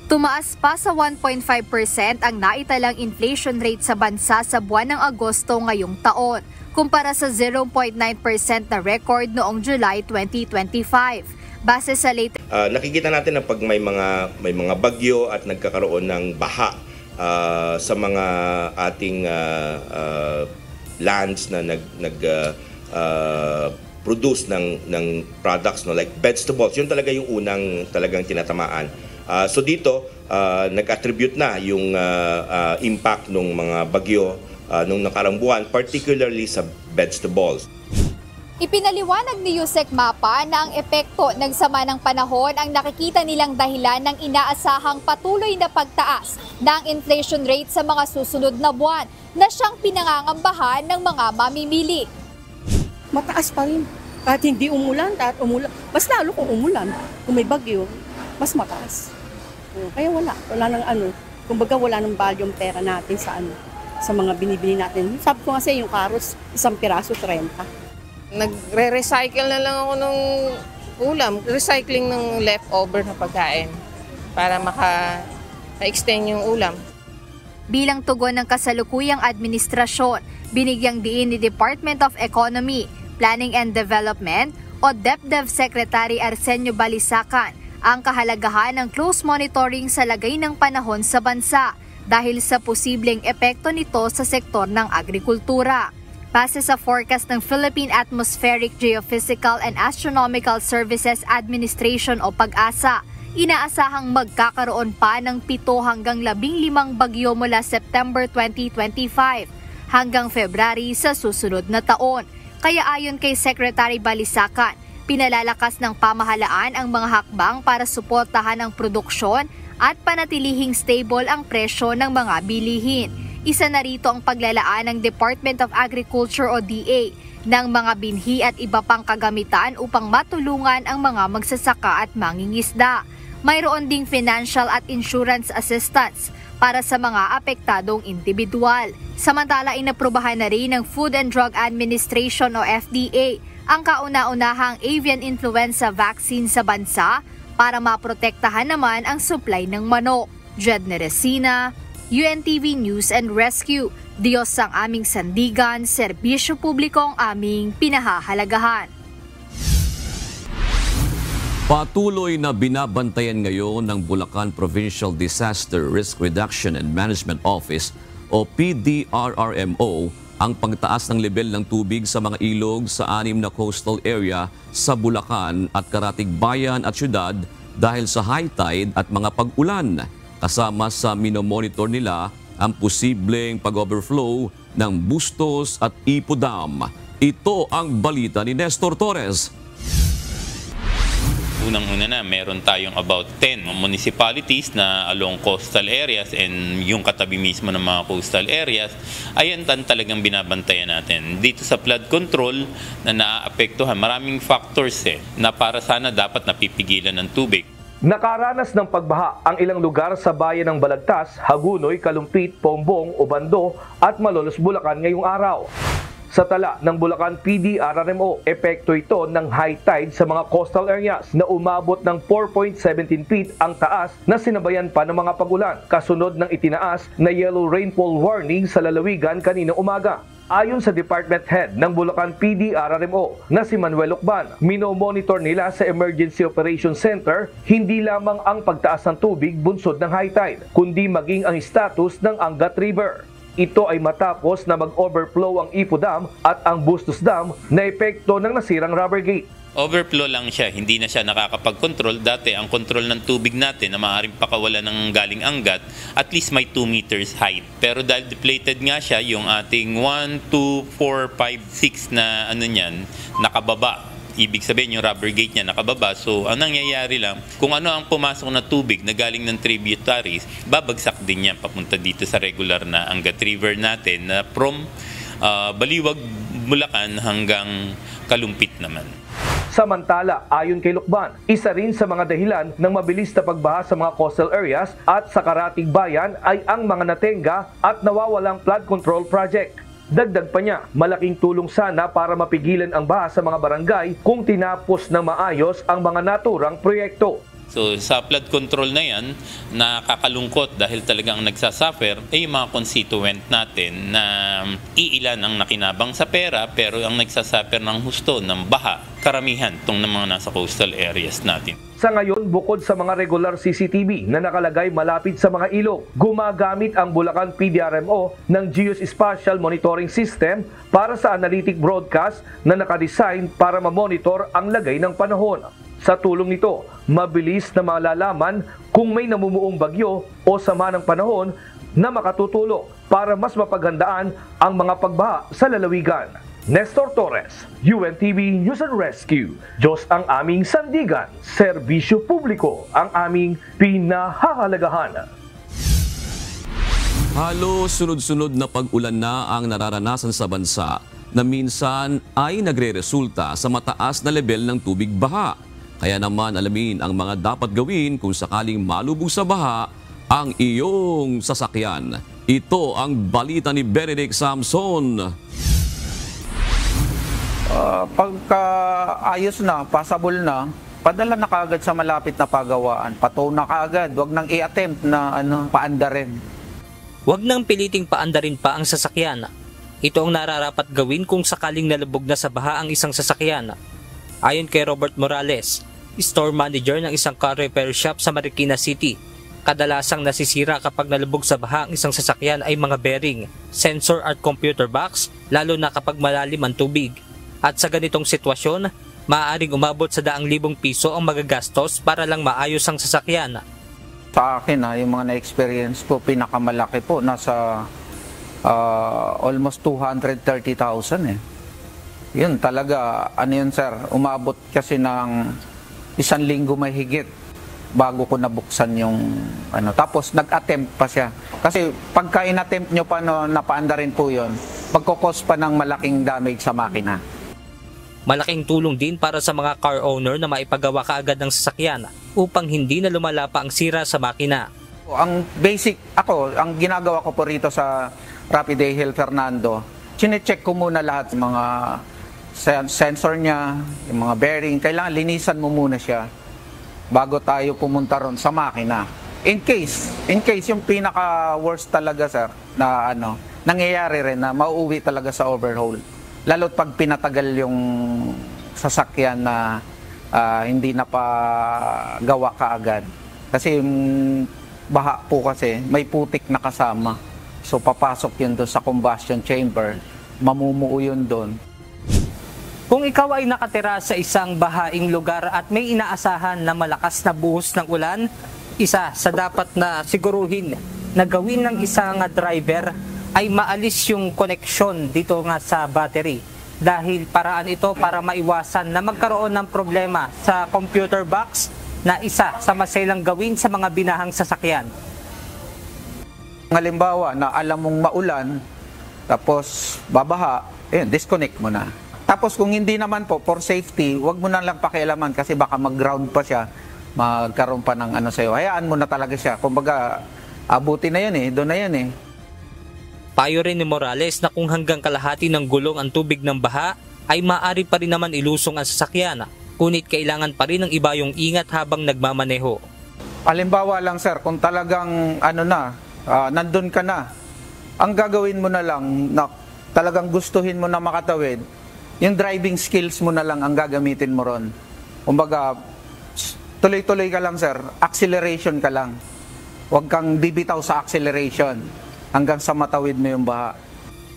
Tumaas pa sa 1.5% ang naitalang inflation rate sa bansa sa buwan ng Agosto ngayong taon, kumpara sa 0.9% na record noong July 2025. Base sa latest nakikita natin na pag may mga bagyo at nagkakaroon ng baha sa mga ating lands na produce ng products like vegetables, yun talaga yung unang talagang tinatamaan. So dito nag-attribute na yung impact ng mga bagyo nung nakarang buwan, particularly sa vegetables. Ipinaliwanag ni Yusek Mapa na ang epekto ng sama ng panahon ang nakikita nilang dahilan ng inaasahang patuloy na pagtaas ng inflation rate sa mga susunod na buwan na siyang pinangangambahan ng mga mamimili. Mataas pa rin. Kahit hindi umulan, mas lalo kung umulan. Kung may bagyo, mas mataas. Kaya wala nang kumbaga wala nang value ang pera natin sa mga binibili natin. Sabi ko kasi yung karos, isang piraso 30. Nagre-recycle na lang ako ng ulam, recycling ng leftover na pagkain para maka-extend yung ulam. Bilang tugon ng kasalukuyang administrasyon, binigyang diin ni Department of Economy, Planning and Development o DepDev Secretary Arsenio Balisacan ang kahalagahan ng close monitoring sa lagay ng panahon sa bansa dahil sa posibleng epekto nito sa sektor ng agrikultura. Base sa forecast ng Philippine Atmospheric, Geophysical and Astronomical Services Administration o PAGASA, inaasahang magkakaroon pa ng 7 hanggang 15 bagyo mula September 2025 hanggang February sa susunod na taon. Kaya ayon kay Secretary Balisacan, pinalalakas ng pamahalaan ang mga hakbang para suportahan ang produksyon at panatilihing stable ang presyo ng mga bilihin. Isa na rito ang paglalaan ng Department of Agriculture o DA ng mga binhi at iba pang kagamitan upang matulungan ang mga magsasaka at mangingisda. Mayroon ding financial at insurance assistance para sa mga apektadong individual. Samantala, inaprubahan na rin ng Food and Drug Administration o FDA ang kauna-unahang avian influenza vaccine sa bansa para maprotektahan naman ang supply ng manok. Jed Neresina, UNTV News and Rescue. Diyos ang aming sandigan, serbisyo publiko ang aming pinahahalagahan. Patuloy na binabantayan ngayon ng Bulacan Provincial Disaster Risk Reduction and Management Office o PDRRMO ang pagtaas ng level ng tubig sa mga ilog sa 6 na coastal area sa Bulacan at Karatig Bayan at Syudad dahil sa high tide at mga pag-ulan. Kasama sa minomonitor nila ang posibleng pag-overflow ng Bustos at Ipo Dam. Ito ang balita ni Nestor Torres. Unang-una na, meron tayong about 10 municipalities na along coastal areas and yung katabi mismo ng mga coastal areas, ayan talagang binabantayan natin. Dito sa flood control na naaapektuhan, maraming factors na para sana dapat napipigilan ng tubig. Nakaranas ng pagbaha ang ilang lugar sa bayan ng Balagtas, Hagunoy, Kalumpit, Pombong, Obando at Malolos, Bulacan ngayong araw. Sa tala ng Bulacan PDRRMO, epekto ito ng high tide sa mga coastal areas na umabot ng 4.17 feet ang taas na sinabayan pa ng mga pagulan, kasunod ng itinaas na yellow rainfall warning sa lalawigan kanina umaga. Ayon sa Department Head ng Bulacan PD RRMO na si Manuel Lucban, minomonitor nila sa Emergency Operations Center hindi lamang ang pagtaas ng tubig bunsod ng high tide, kundi maging ang status ng Angat River. Ito ay matapos na mag-overflow ang Ipo Dam at ang Bustos Dam na epekto ng nasirang rubber gate. Overflow lang siya, hindi na siya nakakapag-control. Dati, ang control ng tubig natin na maaaring pakawala ng galing Angat, at least may 2 meters height. Pero dahil depleted nga siya, yung ating 1, 2, 4, 5, 6 na ano niyan, nakababa. Ibig sabihin yung rubber gate niya nakababa. So, ang nangyayari lang, kung ano ang pumasok na tubig na galing ng tributaries, babagsak din yan papunta dito sa regular na Angat River natin na from Baliwag, Bulacan hanggang Kalumpit naman. Samantala, ayon kay Lucban, isa rin sa mga dahilan ng mabilis na pagbaha sa mga coastal areas at sa Karatig Bayan ay ang mga natenga at nawawalang flood control project. Dagdag pa niya, malaking tulong sana para mapigilan ang baha sa mga barangay kung tinapos ng maayos ang mga naturang proyekto. So sa flood control na yan, nakakalungkot dahil talagang nagsasuffer ay yung mga constituent natin na iilan ang nakinabang sa pera pero ang nagsasuffer ng husto ng baha, karamihan itong mga nasa coastal areas natin. Sa ngayon, bukod sa mga regular CCTV na nakalagay malapit sa mga ilog, gumagamit ang Bulacan PDRMO ng Geospatial Monitoring System para sa analytic broadcast na nakadesign para mamonitor ang lagay ng panahon. Sa tulong nito, mabilis na malalaman kung may namumuong bagyo o sama ng panahon na makatutulong para mas mapaghandaan ang mga pagbaha sa lalawigan. Nestor Torres, UNTV News and Rescue. Diyos ang aming sandigan, serbisyo publiko ang aming pinahahalagahan. Halos sunod-sunod na pag-ulan na ang nararanasan sa bansa na minsan ay nagre-resulta sa mataas na level ng tubig baha. Kaya naman alamin ang mga dapat gawin kung sakaling malubog sa baha ang iyong sasakyan. Ito ang balita ni Benedict Samson. Pagka ayos na, passable na, padala na kaagad sa malapit na pagawaan. Patow na kaagad, wag nang i-attempt na paandarin. Wag nang piliting paandarin pa ang sasakyan. Ito ang nararapat gawin kung sakaling nalubog na sa baha ang isang sasakyan. Ayon kay Robert Morales, store manager ng isang car repair shop sa Marikina City, kadalasang nasisira kapag nalubog sa baha ang isang sasakyan ay mga bearing, sensor at computer box, lalo na kapag malalim ang tubig. At sa ganitong sitwasyon, maaaring umabot sa ₱100,000 ang magagastos para lang maayos ang sasakyan. Sa akin, yung mga na-experience po, pinakamalaki po, nasa almost 230,000 eh. Yun talaga, ano yun sir, umabot kasi ng 1 linggo mahigit bago ko nabuksan yung tapos nag-attempt pa siya. Kasi pagka in-attempt nyo pa napaanda rin po yun, pagkukos pa ng malaking damage sa makina. Malaking tulong din para sa mga car owner na maipagawa kaagad ng sasakyan upang hindi na lumala pa ang sira sa makina. Ang basic, ang ginagawa ko po rito sa Rapid Hill Fernando, chine-check ko muna lahat ng mga sensor niya, yung mga bearing, kailangan linisan mo muna siya bago tayo pumunta ron sa makina. In case yung pinaka-worst talaga sir, na nangyayari rin na mauuwi talaga sa overhaul. Lalo't pag pinatagal yung sasakyan na hindi na pa gawa kaagad. Kasi baha po kasi, may putik na kasama. So papasok yun doon sa combustion chamber, mamumuo yun doon. Kung ikaw ay nakatira sa isang bahaing lugar at may inaasahan na malakas na buhos ng ulan, isa sa dapat na siguruhin na gawin ng isang driver ay maalis yung koneksyon dito nga sa battery. Dahil paraan ito para maiwasan na magkaroon ng problema sa computer box na isa sa maselang gawin sa mga binahang sasakyan. Halimbawa na alam mong maulan, tapos babaha, disconnect mo na. Tapos kung hindi naman po, for safety, wag mo na lang pakialaman kasi baka mag-ground pa siya, magkaroon pa ng sa'yo. Hayaan mo na talaga siya. Kumbaga, abuti na yan doon na yan Payo rin ni Morales na kung hanggang kalahati ng gulong ang tubig ng baha, ay maaari pa rin naman ilusong ang sasakyan. Ngunit kailangan pa rin ng iba yung ingat habang nagmamaneho. Halimbawa lang sir, kung talagang nandun ka na, ang gagawin mo na lang na talagang gustuhin mo na makatawid, yung driving skills mo na lang ang gagamitin mo ron. Kumbaga, tuloy-tuloy ka lang sir, acceleration ka lang. Huwag kang bibitaw sa acceleration hanggang sa matawid mo yung baha.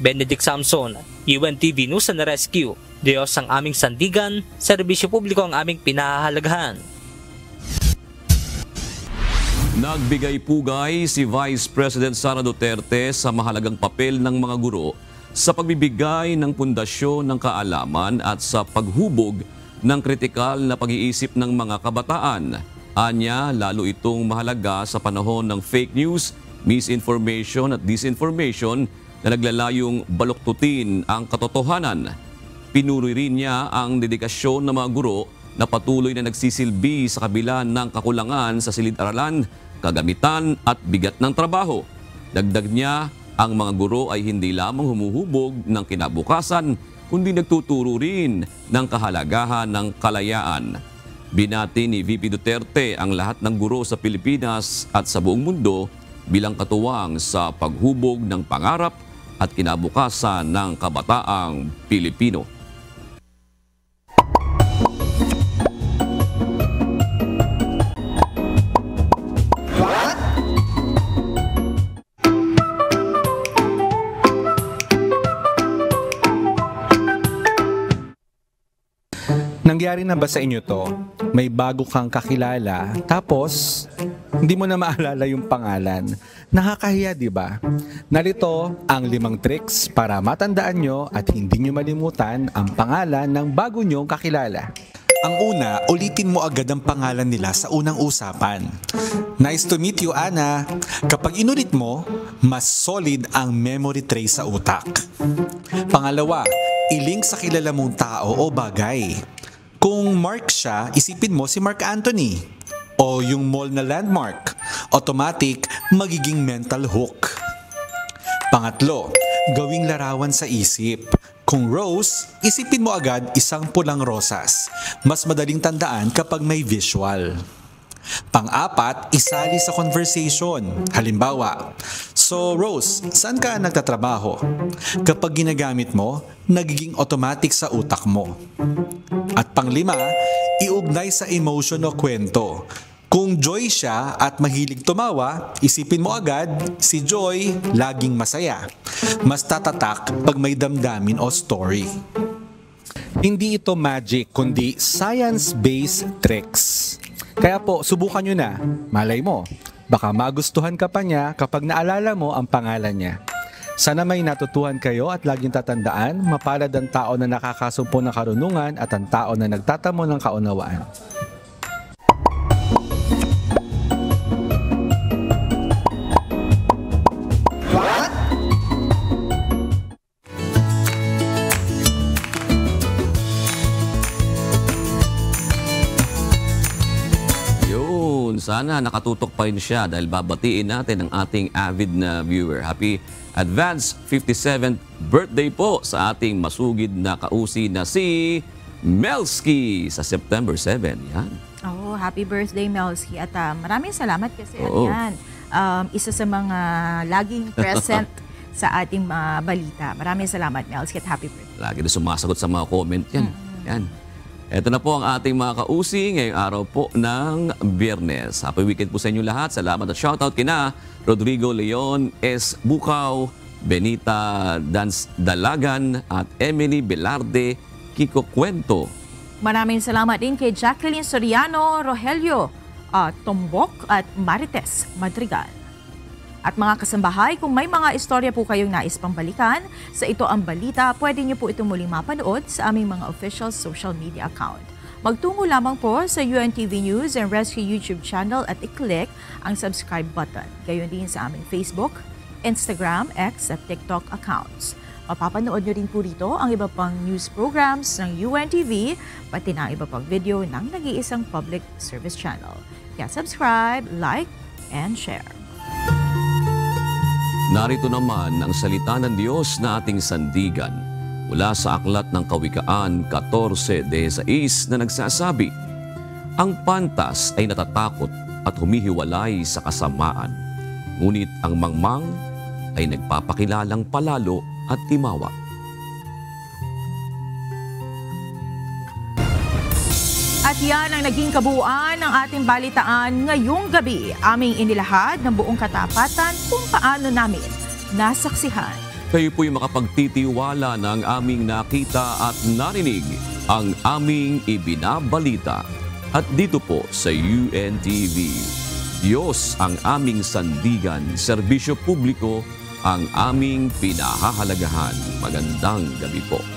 Benedict Samson, UNTV News and Rescue. Diyos ang aming sandigan, serbisyo publiko ang aming pinahahalagahan. Nagbigay pugay si Vice President Sara Duterte sa mahalagang papel ng mga guro sa pagbibigay ng pundasyon ng kaalaman at sa paghubog ng kritikal na pag-iisip ng mga kabataan. Anya, lalo itong mahalaga sa panahon ng fake news, misinformation at disinformation na naglalayong baluktutin ang katotohanan. Pinuri rin niya ang dedikasyon ng mga guro na patuloy na nagsisilbi sa kabila ng kakulangan sa silid-aralan, kagamitan at bigat ng trabaho. Dagdag niya, ang mga guro ay hindi lamang humuhubog ng kinabukasan, kundi nagtuturo rin ng kahalagahan ng kalayaan. Binati ni VP Duterte ang lahat ng guro sa Pilipinas at sa buong mundo bilang katuwang sa paghubog ng pangarap at kinabukasan ng kabataang Pilipino. Nangyari na ba sa inyo to? May bago kang kakilala, tapos hindi mo na maalala yung pangalan. Nakakahiya, di ba? Narito ang 5 tricks para matandaan nyo at hindi nyo malimutan ang pangalan ng bago nyong kakilala. Ang una, ulitin mo agad ang pangalan nila sa unang usapan. Nice to meet you, Ana. Kapag inulit mo, mas solid ang memory trace sa utak. Pangalawa, ilink sa kilala mong tao o bagay. Kung Mark siya, isipin mo si Mark Anthony. O yung mall na landmark. Automatic, magiging mental hook. Pangatlo, gawing larawan sa isip. Kung rose, isipin mo agad isang pulang rosas. Mas madaling tandaan kapag may visual. Pang-apat, isali sa conversation. Halimbawa, so Rose, saan ka nagtatrabaho? Kapag ginagamit mo, nagiging automatic sa utak mo. At pang-5, iugnay sa emotion o kwento. Kung Joy siya at mahilig tumawa, isipin mo agad, si Joy laging masaya. Mas tatatak pag may damdamin o story. Hindi ito magic, kundi science-based tricks. Kaya po, subukan nyo na. Malay mo, baka magustuhan ka pa niya kapag naalala mo ang pangalan niya. Sana may natutuhan kayo at laging tatandaan, mapalad ang tao na nakakasumpo ng karunungan at ang tao na nagtatamo ng kaunawaan. Sana nakatutok pa rin siya dahil babatiin natin ang ating avid na viewer. Happy advance 57th birthday po sa ating masugid na kausi na si Melski sa September 7. Yan. Oh, happy birthday Melski at maraming salamat kasi yan. Isa sa mga laging present sa ating balita. Maraming salamat Melski at happy birthday. Lagi na sumasagot sa mga comment yan. Yan. Ito na po ang ating mga kausi ngayong araw po ng Biyernes. Happy weekend po sa inyo lahat. Salamat at shoutout kina Rodrigo Leon S. Bukaw, Benita Dalagan at Emily Belarde Kiko Kwento. Maraming salamat din kay Jacqueline Soriano, Rogelio Tombok at Marites Madrigal. At mga kasambahay, kung may mga istorya po kayong nais pambalikan sa Ito ang Balita, pwede niyo po ito muling mapanood sa aming mga official social media account. Magtungo lamang po sa UNTV News and Rescue YouTube channel at i-click ang subscribe button. Gayon din sa aming Facebook, Instagram, X at TikTok accounts. Mapapanood nyo rin po rito ang iba pang news programs ng UNTV, pati na iba pang video ng nag-iisang public service channel. Kaya subscribe, like, and share. Narito naman ang salita ng Diyos na ating sandigan mula sa Aklat ng Kawikaan 14:16 na nagsasabi, ang pantas ay natatakot at humihiwalay sa kasamaan, ngunit ang mangmang ay nagpapakilalang palalo at timawa. At yan ang naging kabuuan ng ating balitaan ngayong gabi. Aming inilahad ng buong katapatan kung paano namin nasaksihan. Kayo po'y makapagtitiwala ng aming nakita at narinig ang aming ibinabalita. At dito po sa UNTV, Diyos ang aming sandigan, serbisyo publiko ang aming pinahahalagahan. Magandang gabi po.